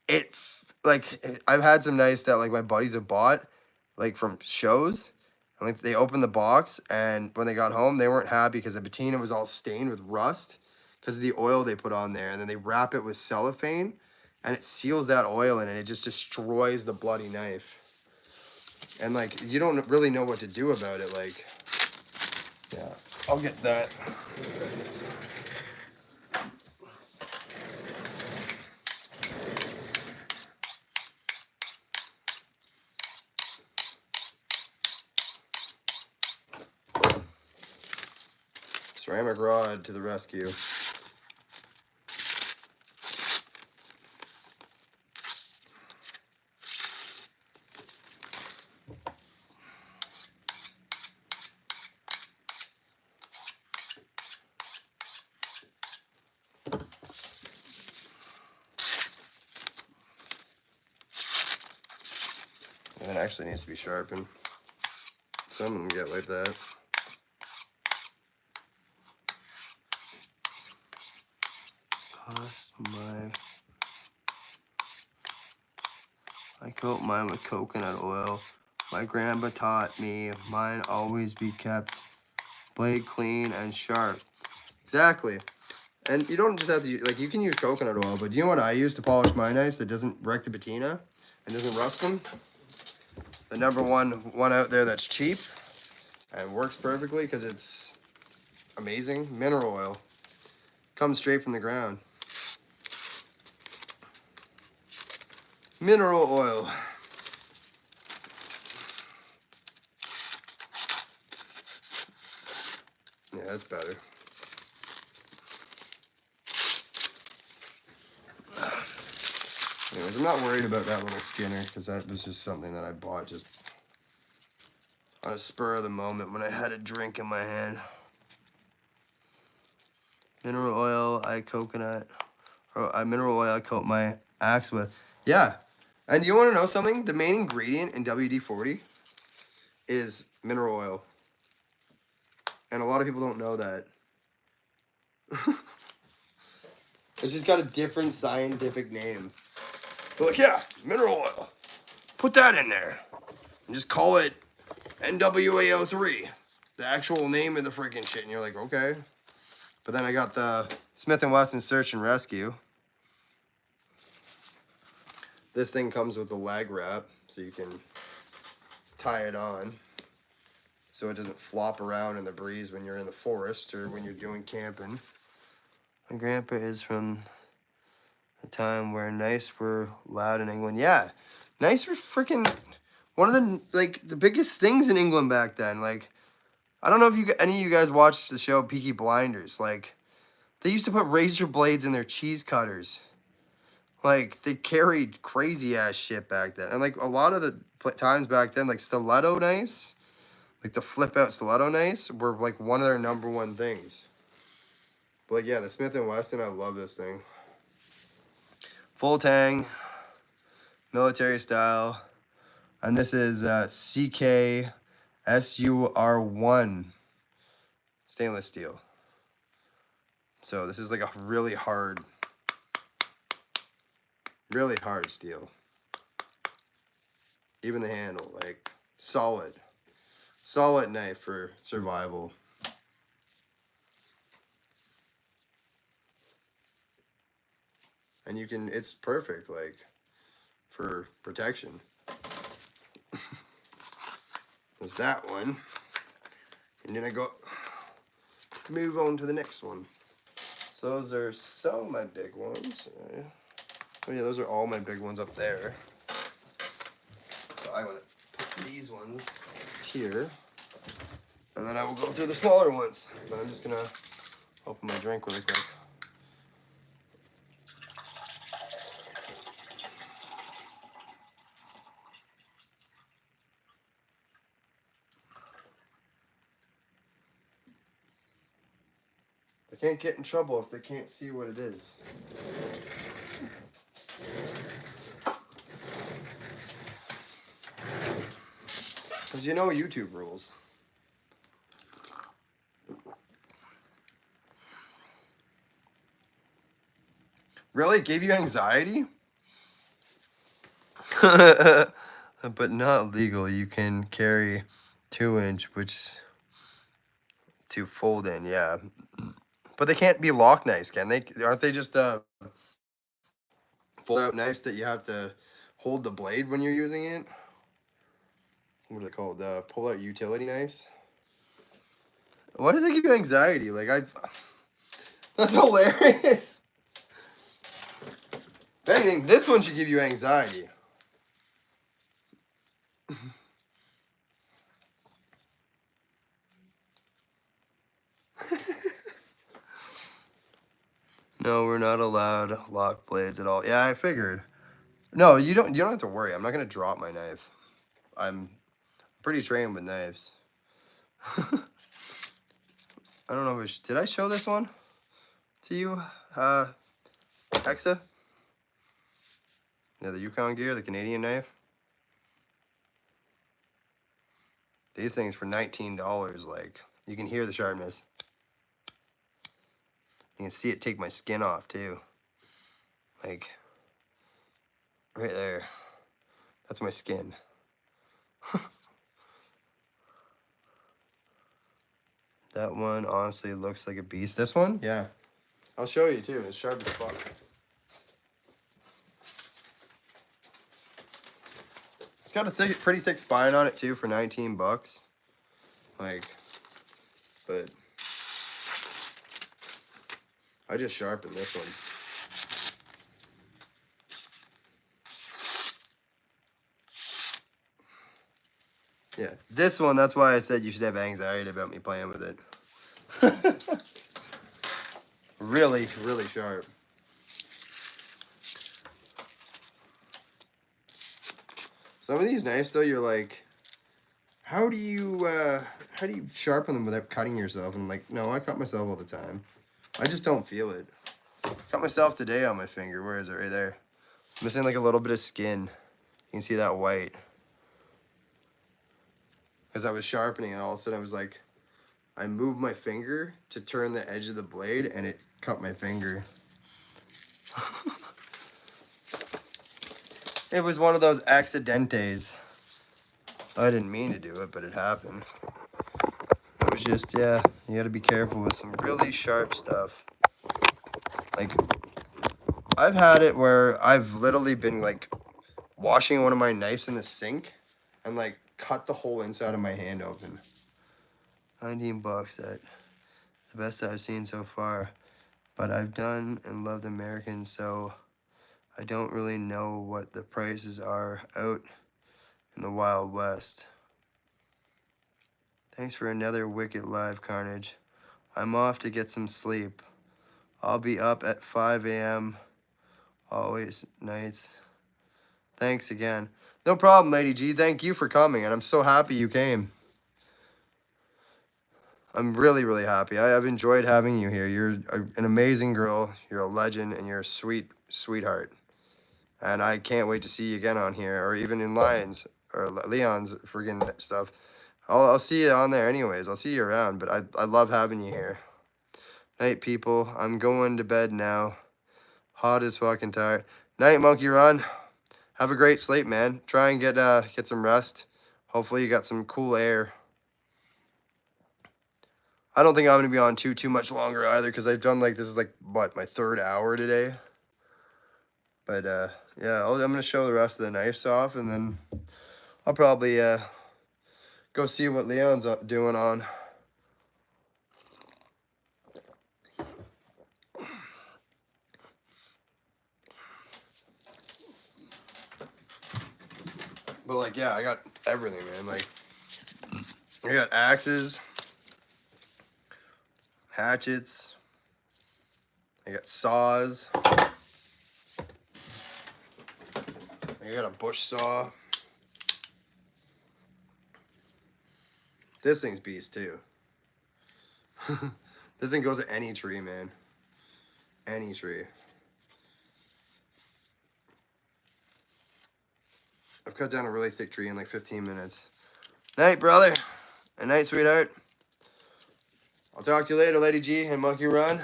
it like I've had some knives that like my buddies have bought like from shows, and like they opened the box, and when they got home they weren't happy because the patina was all stained with rust because of the oil they put on there, and then they wrap it with cellophane and it seals that oil in, and it just destroys the bloody knife, and like you don't really know what to do about it. Like, yeah, I'll get that. Ceramic rod to the rescue. It actually needs to be sharpened. Some of them get like that. I coat mine with coconut oil. My grandpa taught me mine always be kept blade clean and sharp. Exactly. And you don't just have to, like, you can use coconut oil, but do you know what I use to polish my knives that doesn't wreck the patina and doesn't rust them? The number one out there that's cheap and works perfectly because it's amazing. Mineral oil. Comes straight from the ground. Mineral oil. Yeah, that's better. Anyways, I'm not worried about that little Skinner because that was just something that I bought just on a spur of the moment when I had a drink in my hand. Mineral oil, mineral oil I coat my axe with. Yeah, and you want to know something? The main ingredient in WD-40 is mineral oil. And a lot of people don't know that. It's just got a different scientific name. They're like, yeah, mineral oil. Put that in there. And just call it NWAO3. The actual name of the freaking shit. And you're like, okay. But then I got the Smith & Wesson Search and Rescue. This thing comes with a lag wrap, so you can tie it on so it doesn't flop around in the breeze when you're in the forest or when you're doing camping. My grandpa is from a time where knives were loud in England. Yeah, knives were freaking one of the, like, the biggest things in England back then. Like, I don't know if any of you guys watched the show Peaky Blinders. Like, they used to put razor blades in their cheese cutters. Like, they carried crazy-ass shit back then. And, like, a lot of the times back then, like, stiletto knives, like, the flip-out stiletto knives were, like, one of their number one things. But, like, yeah, the Smith & Wesson, I love this thing. Full tang, military style. And this is CKSUR1 stainless steel. So, this is, like, a really hard steel. Even the handle, like, solid knife for survival. And you can, it's perfect, like, for protection. There's that one. And then I move on to the next one. So those are some of my big ones. Oh yeah, those are all my big ones up there. So I want to put these ones here. And then I will go through the smaller ones. But I'm just going to open my drink really quick. They can't get in trouble if they can't see what it is. Because you know YouTube rules. Really? It gave you anxiety? But not legal. You can carry 2-inch, which to fold in, yeah. But they can't be lock knives, can they? Aren't they just fold-out knives that you have to hold the blade when you're using it? What are they called? Pull-out utility knives? Why does it give you anxiety? Like, that's hilarious. If anything, this one should give you anxiety. No, we're not allowed lock blades at all. Yeah, I figured. No, you don't have to worry. I'm not gonna drop my knife. I'm pretty trained with knives. I don't know if did I show this one to you, Hexa? Yeah, the Yukon gear, the Canadian knife. These things for $19, like, you can hear the sharpness. You can see it take my skin off, too. Like, right there. That's my skin. That one honestly looks like a beast. This one? Yeah. I'll show you, too. It's sharp as fuck. It's got a pretty thick spine on it, too, for $19. Like, but I just sharpened this one. Yeah, this one, that's why I said you should have anxiety about me playing with it. Really, really sharp. Some of these knives, though, you're like, how do you sharpen them without cutting yourself? And I'm like, no, I cut myself all the time. I just don't feel it. Cut myself today on my finger. Where is it? Right there. Missing like a little bit of skin. You can see that white. As I was sharpening, and all of a sudden I was like, I moved my finger to turn the edge of the blade, and it cut my finger. It was one of those accidentes. I didn't mean to do it, but it happened. It was just, yeah, you gotta be careful with some really sharp stuff. Like, I've had it where I've literally been, like, washing one of my knives in the sink and, like, cut the whole inside of my hand open. $19, that's the best I've seen so far. But I've done and loved Americans, so I don't really know what the prices are out in the Wild West. Thanks for another wicked live, Carnage. I'm off to get some sleep. I'll be up at 5 a.m. always nights. Thanks again. No problem, Lady G. Thank you for coming, and I'm so happy you came. I'm really, really happy. I've enjoyed having you here. You're an amazing girl. You're a legend, and you're a sweetheart. And I can't wait to see you again on here, or even in Lions, or Leon's friggin' stuff. I'll see you on there anyways. I'll see you around, but I love having you here. Night, people. I'm going to bed now. Hot as fucking tired. Night, Monkey Run. Have a great sleep, man. Try and get some rest. Hopefully you got some cool air. I don't think I'm going to be on too much longer either, because I've done, like, this is, like, what, my 3rd hour today? But, yeah, I'm going to show the rest of the knives off, and then I'll probably go see what Leon's doing on. But, like, yeah, I got everything, man. Like, I got axes, hatchets, I got saws, I got a bush saw. This thing's beast, too. This thing goes to any tree, man. Any tree. I've cut down a really thick tree in like 15 minutes. Night, brother. And night, sweetheart. I'll talk to you later, Lady G and Monkey Run.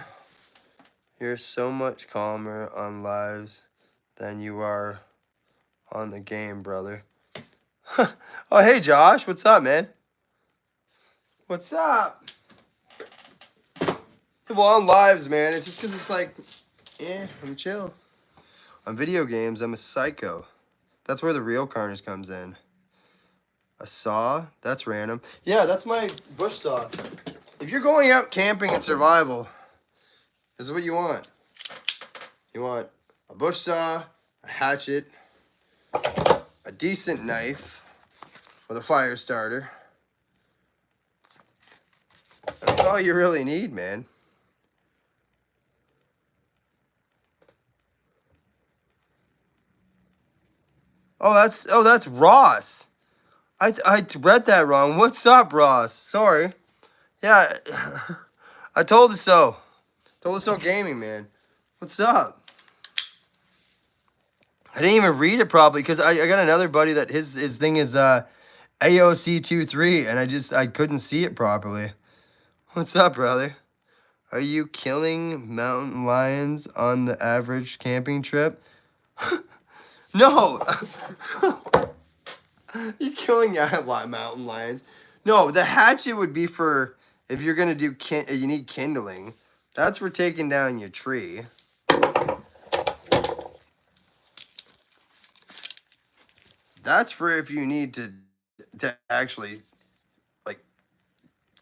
You're so much calmer on lives than you are on the game, brother. Oh, hey, Josh. What's up, man? What's up? Well, on lives, man. It's just because it's like, yeah, I'm chill. On video games, I'm a psycho. That's where the real Carnage comes in. A saw? That's random. Yeah, that's my bush saw. If you're going out camping and survival, this is what you want. You want a bush saw, a hatchet, a decent knife with a fire starter. That's all you really need, man. Oh, that's Ross. I read that wrong. What's up, Ross? Sorry. Yeah, I told you so. Told you so gaming, man. What's up? I didn't even read it properly because I got another buddy that his thing is AOC23, and I couldn't see it properly. What's up, brother? Are you killing mountain lions on the average camping trip? No! You killing mountain lions? No, the hatchet would be for if you're gonna do you need kindling. That's for taking down your tree. That's for if you need to actually like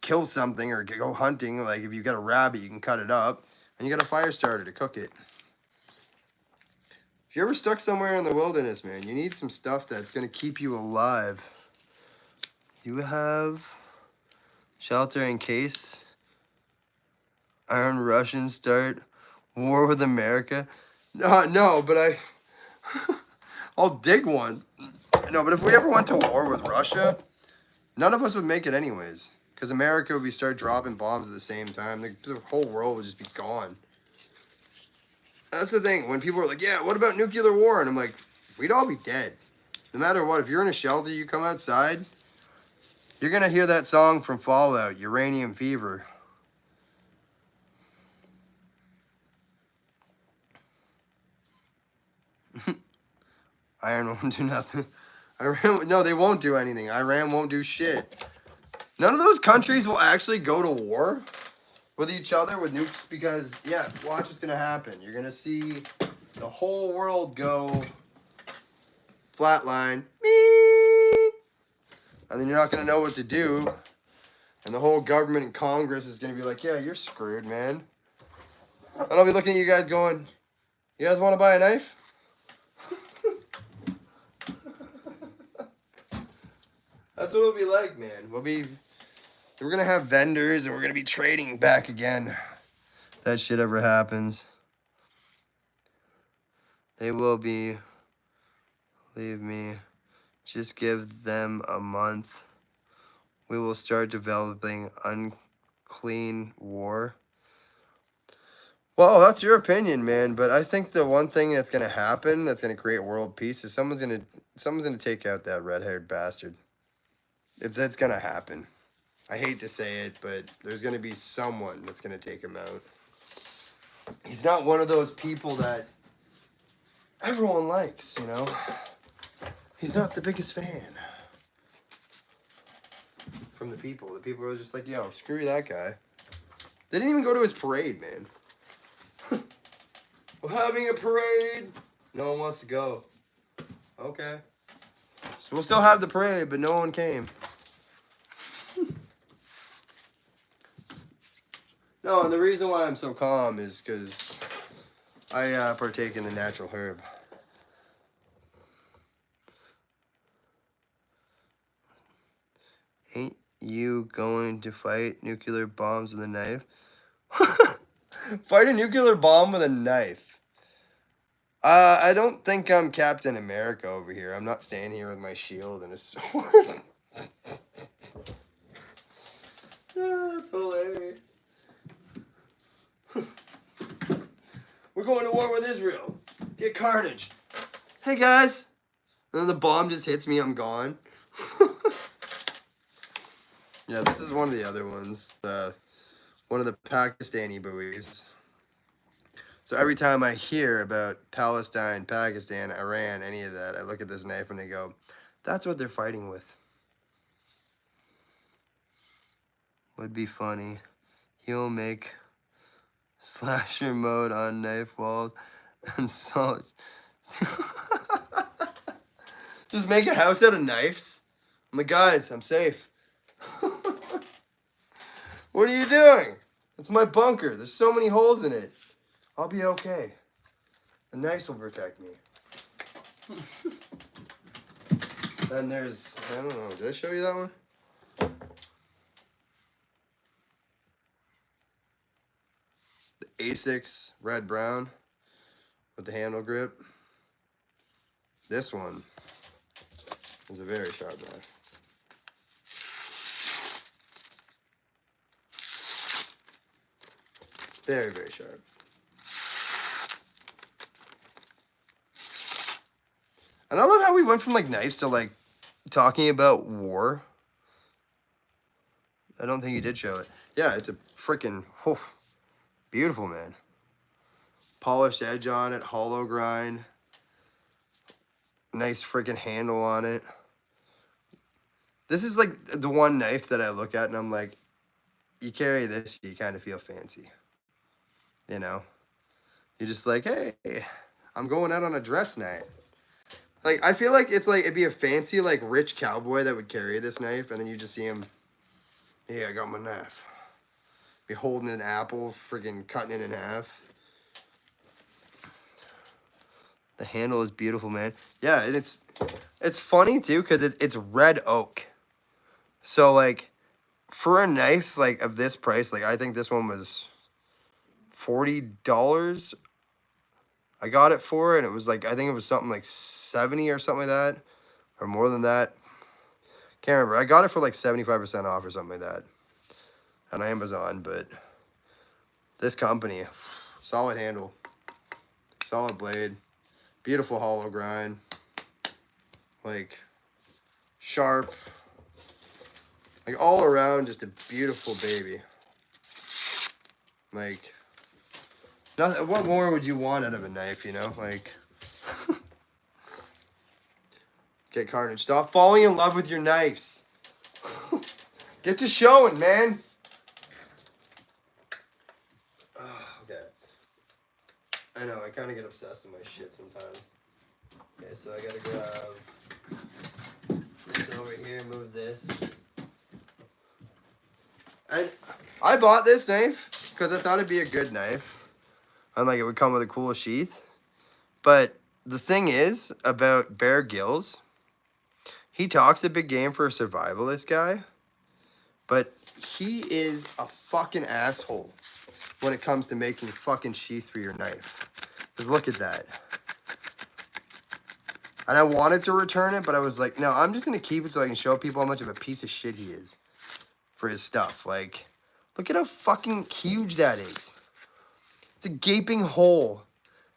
kill something or go hunting. Like if you got a rabbit, you can cut it up, and you got a fire starter to cook it. If you're ever stuck somewhere in the wilderness, man, you need some stuff that's gonna keep you alive. You have shelter in case Iron Russians start war with America. No, but I'll dig one. No, but if we ever went to war with Russia, none of us would make it anyways. Because America would start dropping bombs at the same time. The whole world would just be gone. That's the thing. When people are like, yeah, what about nuclear war? And I'm like, we'd all be dead. No matter what. If you're in a shelter, you come outside, you're going to hear that song from Fallout, Uranium Fever. Iran won't do nothing. No, they won't do anything. Iran won't do shit. None of those countries will actually go to war with each other with nukes because, yeah, watch what's going to happen. You're going to see the whole world go flatline. And then you're not going to know what to do. And the whole government and Congress is going to be like, yeah, you're screwed, man. And I'll be looking at you guys going, you guys want to buy a knife? That's what it'll be like, man. We're gonna have vendors and we're gonna be trading back again. If that shit ever happens. They will be. Believe me. Just give them a month. We will start developing unclean war. Well, that's your opinion, man. But I think the one thing that's gonna happen, that's gonna create world peace, is someone's gonna take out that red-haired bastard. It's gonna happen. I hate to say it, but there's gonna be someone that's gonna take him out. He's not one of those people that everyone likes, you know? He's not the biggest fan from the people. The people are just like, yo, screw that guy. They didn't even go to his parade, man. We're having a parade. No one wants to go. Okay. So we'll still have the parade, but no one came. No, and the reason why I'm so calm is because I partake in the natural herb. Ain't you going to fight nuclear bombs with a knife? Fight a nuclear bomb with a knife. I don't think I'm Captain America over here. I'm not standing here with my shield and a sword. That's hilarious. We're going to war with Israel. Get Carnage. Hey, guys. And then the bomb just hits me. I'm gone. Yeah, this is one of the other ones. One of the Pakistani buoys. So every time I hear about Palestine, Pakistan, Iran, any of that, I look at this knife and I go, that's what they're fighting with. Would be funny. He'll make slasher mode on knife walls and saws. Just make a house out of knives? I'm like, guys, I'm safe. What are you doing? It's my bunker. There's so many holes in it. I'll be okay. The knives will protect me. Then there's, I don't know, did I show you that one? The A6 red brown with the handle grip. This one is a very sharp knife. Very, very sharp. And I love how we went from like knives to like talking about war. I don't think you did show it. Yeah, it's a freaking beautiful, man. Polished edge on it, hollow grind. Nice freaking handle on it. This is like the one knife that I look at and I'm like, you carry this, you kind of feel fancy. You know? You're just like, hey, I'm going out on a dress night. Like, I feel like it's like, it'd be a fancy, like, rich cowboy that would carry this knife, and then you just see him, yeah, I got my knife. Be holding an apple, freaking cutting it in half. The handle is beautiful, man. Yeah, and it's funny, too, because it's red oak. So, like, for a knife, like, of this price, like, I think this one was $40. I got it for, and it was like, I think it was something like 70 or something like that, or more than that. Can't remember. I got it for like 75% off or something like that on Amazon, but this company, solid handle, solid blade, beautiful hollow grind, like sharp, like all around just a beautiful baby. Like, nothing, what more would you want out of a knife, you know? Like, get Carnage. Stop falling in love with your knives. Get to showing, man. Okay. I know, I kind of get obsessed with my shit sometimes. Okay, so I gotta grab this over here, move this. And I bought this knife because I thought it'd be a good knife. And like it would come with a cool sheath. But the thing is about Bear Grylls, he talks a big game for a survivalist guy. But he is a fucking asshole when it comes to making fucking sheaths for your knife. Because look at that. And I wanted to return it, but I was like, no, I'm just going to keep it so I can show people how much of a piece of shit he is for his stuff. Like, look at how fucking huge that is. It's a gaping hole.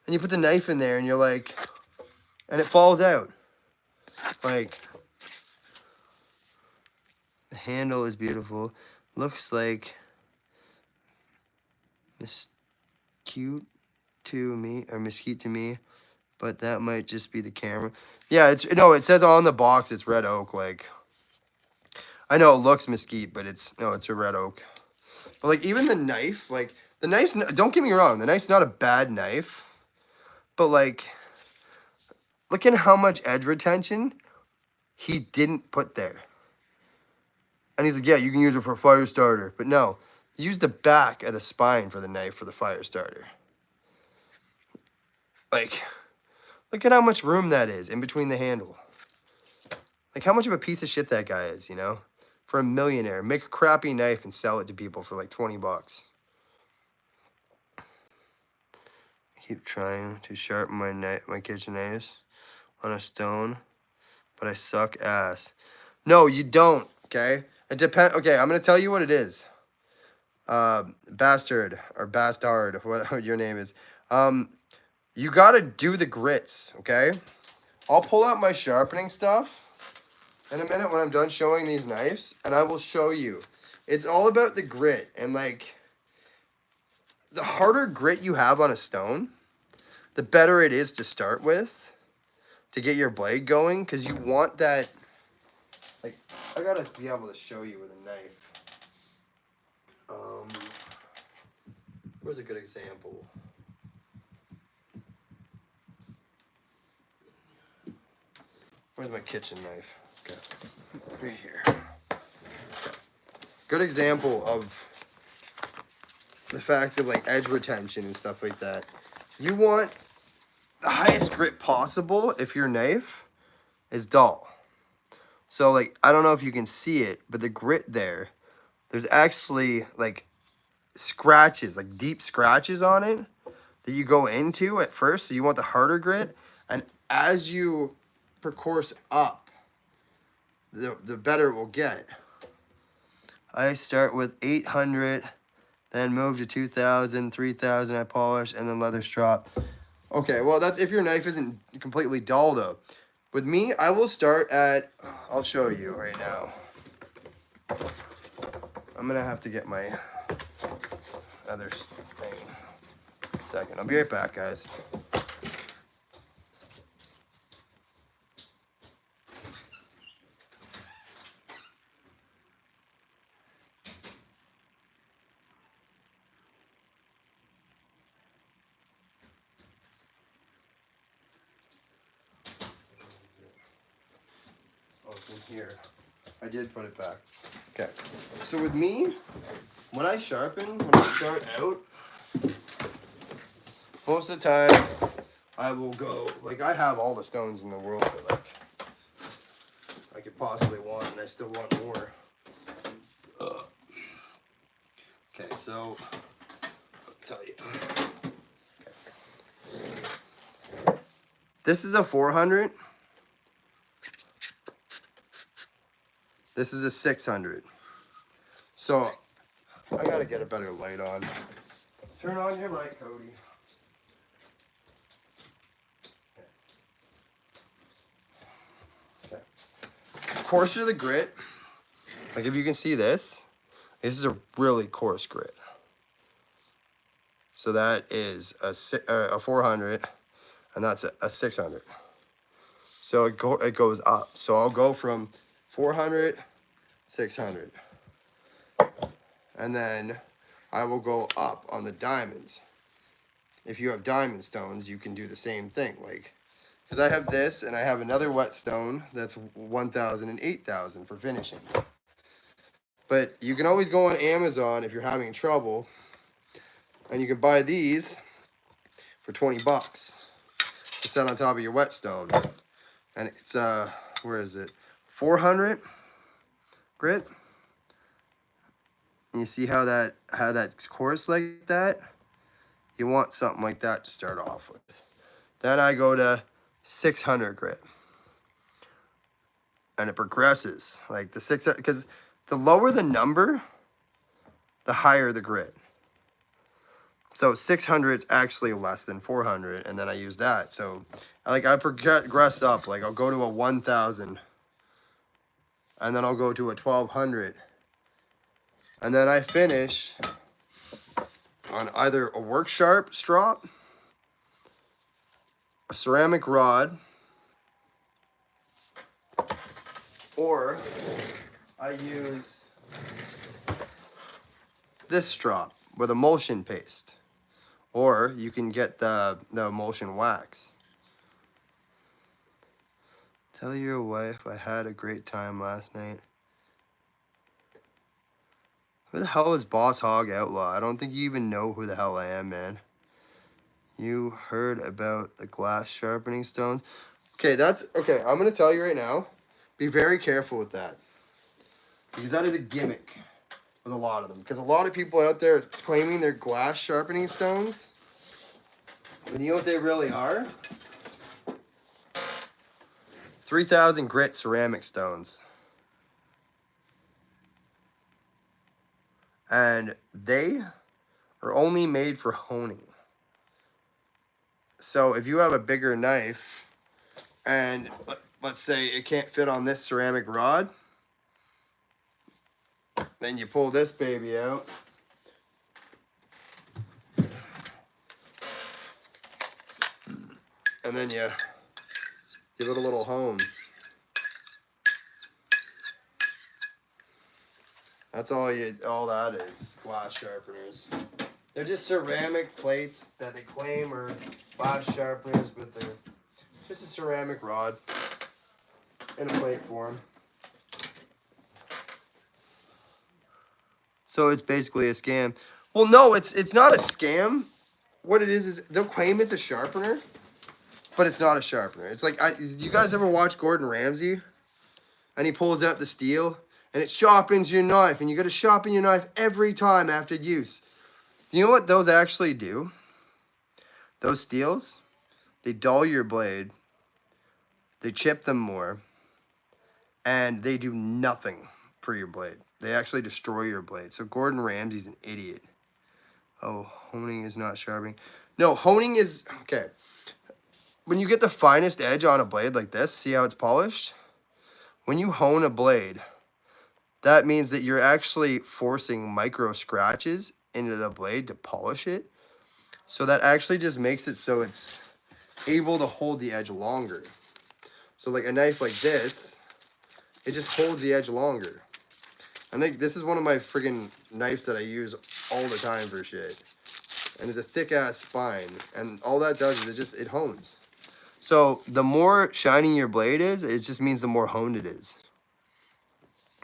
And you put the knife in there and you're like, and it falls out. Like, the handle is beautiful. Looks like mesquite to me, or mesquite to me. But that might just be the camera. Yeah, it says on the box it's red oak. Like, I know it looks mesquite, but it's a red oak. But like even the knife, like the knife's, don't get me wrong, the knife's not a bad knife. But like, look at how much edge retention he didn't put there. And he's like, yeah, you can use it for a fire starter. But no, use the back of the spine for the knife for the fire starter. Like, look at how much room that is in between the handle. Like, how much of a piece of shit that guy is, you know? For a millionaire. Make a crappy knife and sell it to people for like 20 bucks. Keep trying to sharpen my kitchen knives on a stone, but I suck ass. No, you don't, okay? It depends. Okay, I'm going to tell you what it is. Bastard, or bastard, whatever your name is. You got to do the grits, okay? I'll pull out my sharpening stuff in a minute when I'm done showing these knives, and I will show you. It's all about the grit, and like, the harder grit you have on a stone, the better it is to start with, to get your blade going, because you want that, like, I gotta be able to show you with a knife. Where's a good example? Where's my kitchen knife? Okay, right here. Okay. Good example of the fact of like edge retention and stuff like that. You want the highest grit possible if your knife is dull. So like, I don't know if you can see it, but the grit there's actually like scratches, like deep scratches on it that you go into at first. So you want the harder grit, and as you percourse up, the better it will get. I start with 800, then move to 2,000, 3,000, I polish, and then leather strop. Okay, well, that's if your knife isn't completely dull, though. With me, I will start at, I'll show you right now. I'm gonna have to get my other thing. Second, I'll be right back, guys. Oh, it's in here. I did put it back. Okay, so with me, when I sharpen, when I start out, most of the time, I will go, like, I have all the stones in the world that, like, I could possibly want, and I still want more. Okay, so, I'll tell you. Okay. This is a 400. This is a 600. So, I gotta get a better light on. Turn on your light, Cody. Okay. Coarser the grit. Like if you can see this is a really coarse grit. So that is a 400, and that's a 600. So it goes up. So I'll go from 400, 600. And then I will go up on the diamonds. If you have diamond stones, you can do the same thing. Like, because I have this and I have another whetstone that's 1,000 and 8,000 for finishing. But you can always go on Amazon if you're having trouble, and you can buy these for 20 bucks to set on top of your whetstone. And it's where is it? 400 grit. And you see how that's coarse like that? You want something like that to start off with. Then I go to 600 grit. And it progresses. Like the 600, because the lower the number, the higher the grit. So 600 is actually less than 400, and then I use that. So like I progress up. Like I'll go to a 1,000, and then I'll go to a 1,200, and then I finish on either a work sharp strop, a ceramic rod, or I use this strop with emulsion paste, or you can get the emulsion wax. Tell your wife I had a great time last night. Who the hell is Boss Hog Outlaw? I don't think you even know who the hell I am, man. You heard about the glass sharpening stones? Okay, okay, I'm going to tell you right now. Be very careful with that. Because that is a gimmick with a lot of them. Because a lot of people out there claiming they're glass sharpening stones. But you know what they really are? 3,000 grit ceramic stones. And they are only made for honing. So if you have a bigger knife and let's say it can't fit on this ceramic rod, then you pull this baby out. And then you give it a little hone. That's all that is, glass sharpeners. They're just ceramic plates that they claim are glass sharpeners, but they're just a ceramic rod in a plate form. So it's basically a scam. Well, no, it's not a scam. What it is they'll claim it's a sharpener, but it's not a sharpener. It's like, you guys ever watch Gordon Ramsay? And he pulls out the steel, and it sharpens your knife, and you got to sharpen your knife every time after use. Do you know what those actually do? Those steels, they dull your blade, they chip them more, and they do nothing for your blade. They actually destroy your blade. So Gordon Ramsay's an idiot. Oh, honing is not sharpening. No, honing is, okay. when you get the finest edge on a blade like this, see how it's polished? When you hone a blade, that means that you're actually forcing micro scratches into the blade to polish it. So that actually just makes it so it's able to hold the edge longer. So like a knife like this, it just holds the edge longer. I think this is one of my friggin' knives that I use all the time for shit. And it's a thick ass spine. And all that does is it hones. So the more shiny your blade is, it just means the more honed it is.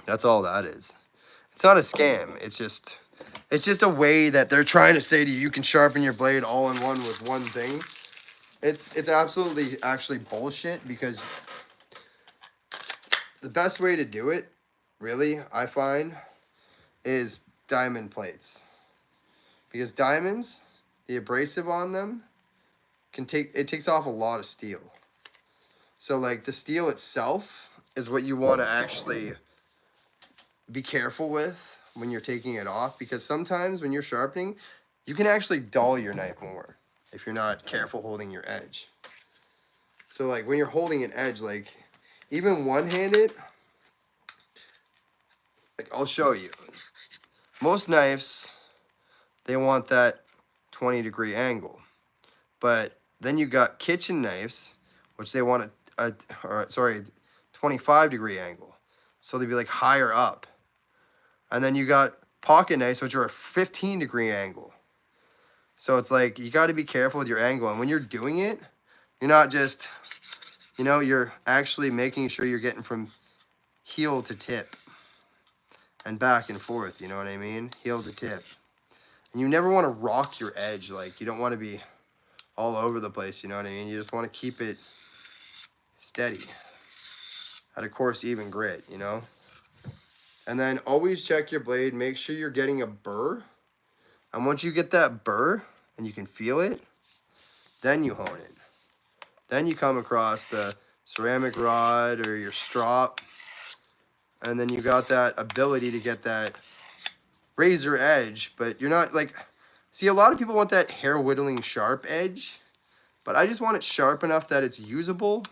That's all that is. It's not a scam. It's just a way that they're trying to say to you, you can sharpen your blade all in one with one thing. It's absolutely actually bullshit, because the best way to do it, really, I find, is diamond plates. Because diamonds, the abrasive on them, takes off a lot of steel. So like the steel itself is what you want to actually be careful with when you're taking it off, because sometimes when you're sharpening, you can actually dull your knife more if you're not careful holding your edge. So like when you're holding an edge, like even one-handed, like I'll show you. Most knives, they want that 20-degree angle. But then you got kitchen knives, which they want a 25-degree angle. So they'd be like higher up. And then you got pocket knives, which are a 15-degree angle. So it's like, you got to be careful with your angle. And when you're doing it, you're not just, you're actually making sure you're getting from heel to tip and back and forth, you know what I mean? Heel to tip. And you never want to rock your edge. Like, you don't want to be all over the place, you know what I mean? You just want to keep it steady at a coarse, even grit, you know? And then always check your blade. Make sure you're getting a burr. And once you get that burr and you can feel it, then you hone it. Then you come across the ceramic rod or your strop, and then you got that ability to get that razor edge, but you're not like, see, a lot of people want that hair whittling sharp edge, but I just want it sharp enough that it's usable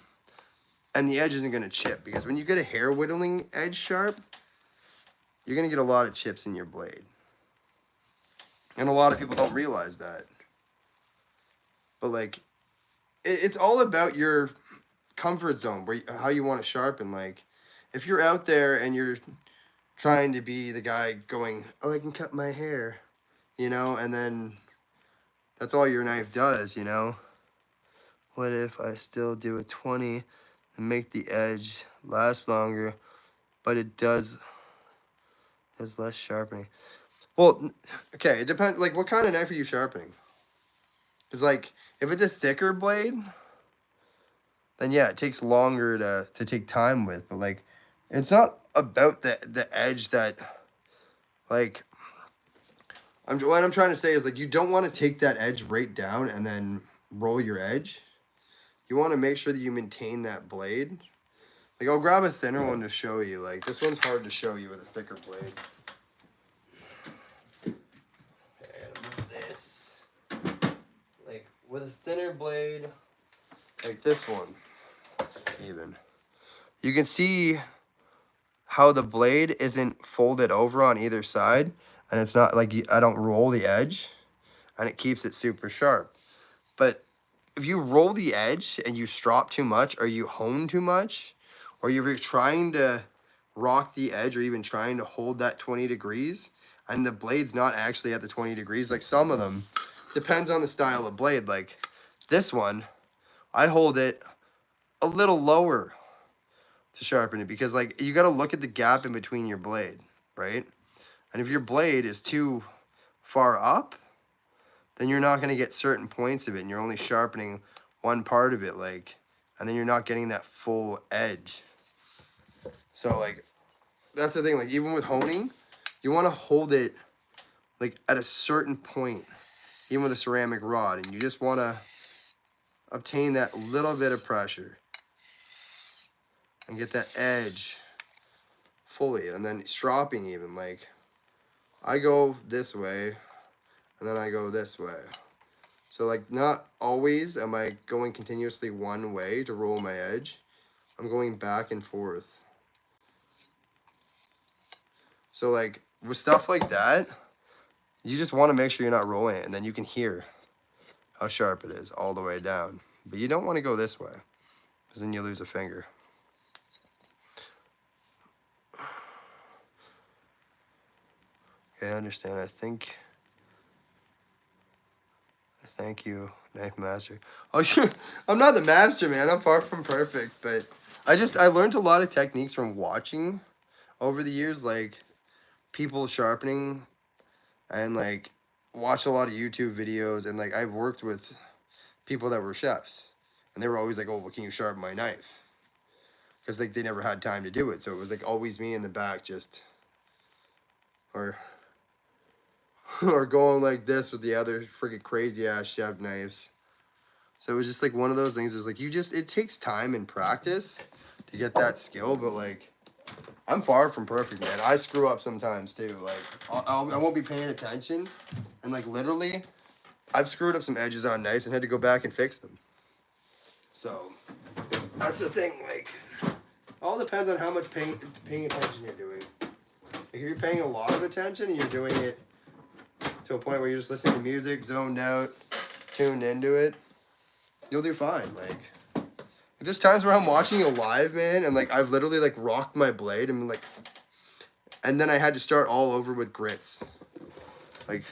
and the edge isn't going to chip, because when you get a hair whittling edge sharp, you're going to get a lot of chips in your blade. And a lot of people don't realize that. But like, it's all about your comfort zone, how you want to sharpen. Like, if you're out there and you're trying to be the guy going, oh, I can cut my hair, and then that's all your knife does, What if I still do a 20 and make the edge last longer, but it does less sharpening? Well, okay, it depends. Like, what kind of knife are you sharpening? Because, like, if it's a thicker blade, then yeah, it takes longer to take time with. But like, it's not about the edge that, like, what I'm trying to say is, like, you don't want to take that edge right down and then roll your edge. You want to make sure that you maintain that blade. Like, I'll grab a thinner one to show you. Like, this one's hard to show you with a thicker blade. Okay, I gotta move this. Like, with a thinner blade, like this one, even, you can see how the blade isn't folded over on either side, and it's not like I don't roll the edge, and it keeps it super sharp. But if you roll the edge and you strop too much, or you hone too much, or you're trying to rock the edge, or even trying to hold that 20 degrees, and the blade's not actually at the 20 degrees, like some of them, depends on the style of blade. Like this one, I hold it a little lower to sharpen it, because like you got to look at the gap in between your blade, right? And if your blade is too far up, then you're not going to get certain points of it, and you're only sharpening one part of it, like, and then you're not getting that full edge. So like, that's the thing. Like, even with honing, you want to hold it like at a certain point, even with a ceramic rod, and you just want to obtain that little bit of pressure and get that edge fully. And then stropping, even, like, I go this way and then I go this way. So like not always am I going continuously one way to roll my edge. I'm going back and forth. So like with stuff like that, you just want to make sure you're not rolling it, and then you can hear how sharp it is all the way down. But you don't want to go this way, because then you lose a finger. Okay, I understand. Thank you, Knife Master. Oh, I'm not the master, man. I'm far from perfect, but I learned a lot of techniques from watching over the years, like people sharpening, and like watched a lot of YouTube videos, and like I've worked with people that were chefs, and they were always like, "Oh, well, can you sharpen my knife?" Because like they never had time to do it, so it was like always me in the back, just or or going like this with the other freaking crazy ass chef knives. So it was just like one of those things. It was like it takes time and practice to get that skill, but like I'm far from perfect, man. I screw up sometimes too. Like I won't be paying attention, and like literally, I've screwed up some edges on knives and had to go back and fix them. So that's the thing. Like all depends on how much paying attention you're doing. Like if you're paying a lot of attention and you're doing it to a point where you're just listening to music, zoned out, tuned into it, you'll do fine. Like there's times where I'm watching it live, man, and like I've literally like rocked my blade and like, and then I had to start all over with grits. Like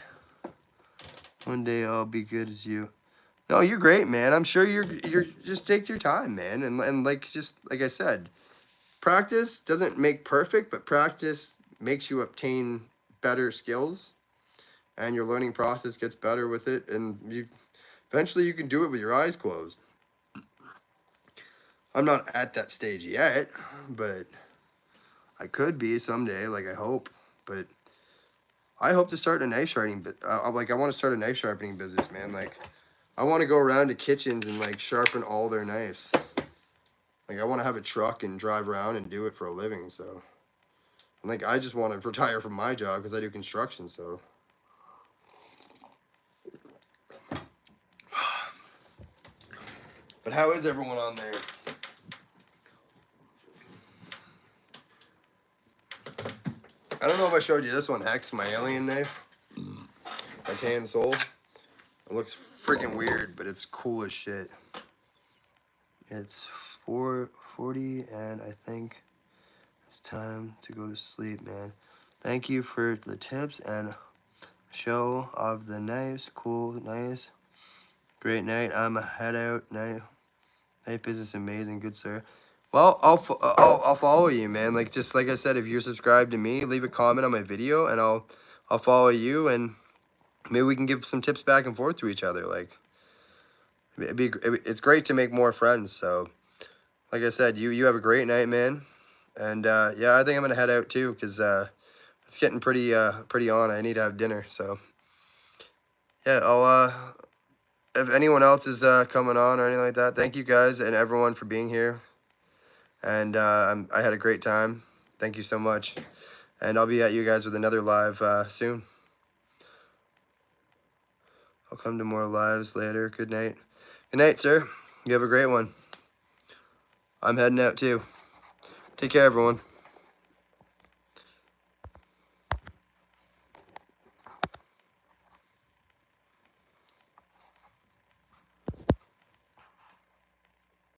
one day I'll be good as you. No, you're great, man. I'm sure you're just take your time, man, and like just like I said, practice doesn't make perfect, but practice makes you obtain better skills, and your learning process gets better with it, and eventually you can do it with your eyes closed. I'm not at that stage yet, but I could be someday. Like I hope, but I hope to start a knife sharpening. But like I want to start a knife sharpening business, man. Like I want to go around to kitchens and like sharpen all their knives. Like I want to have a truck and drive around and do it for a living. So, and like I just want to retire from my job because I do construction. So, but how is everyone on there? I don't know if I showed you this one, Hex, my alien knife, my tan soul. It looks freaking weird, but it's cool as shit. It's 4:40, and I think it's time to go to sleep, man. Thank you for the tips and show of the knives. Cool, nice. Great night. I'm a head out. Night business amazing, good sir. Well, I'll follow you, man. Like just like I said, if you're subscribed to me, leave a comment on my video, and I'll follow you, and maybe we can give some tips back and forth to each other. Like it's great to make more friends. So like I said, you have a great night, man. And yeah, I think I'm gonna head out too, because it's getting pretty on. I need to have dinner. So yeah, I'll if anyone else is coming on or anything like that, thank you guys and everyone for being here. And I had a great time. Thank you so much. And I'll be at you guys with another live soon. I'll come to more lives later. Good night. Good night, sir. You have a great one. I'm heading out too. Take care, everyone.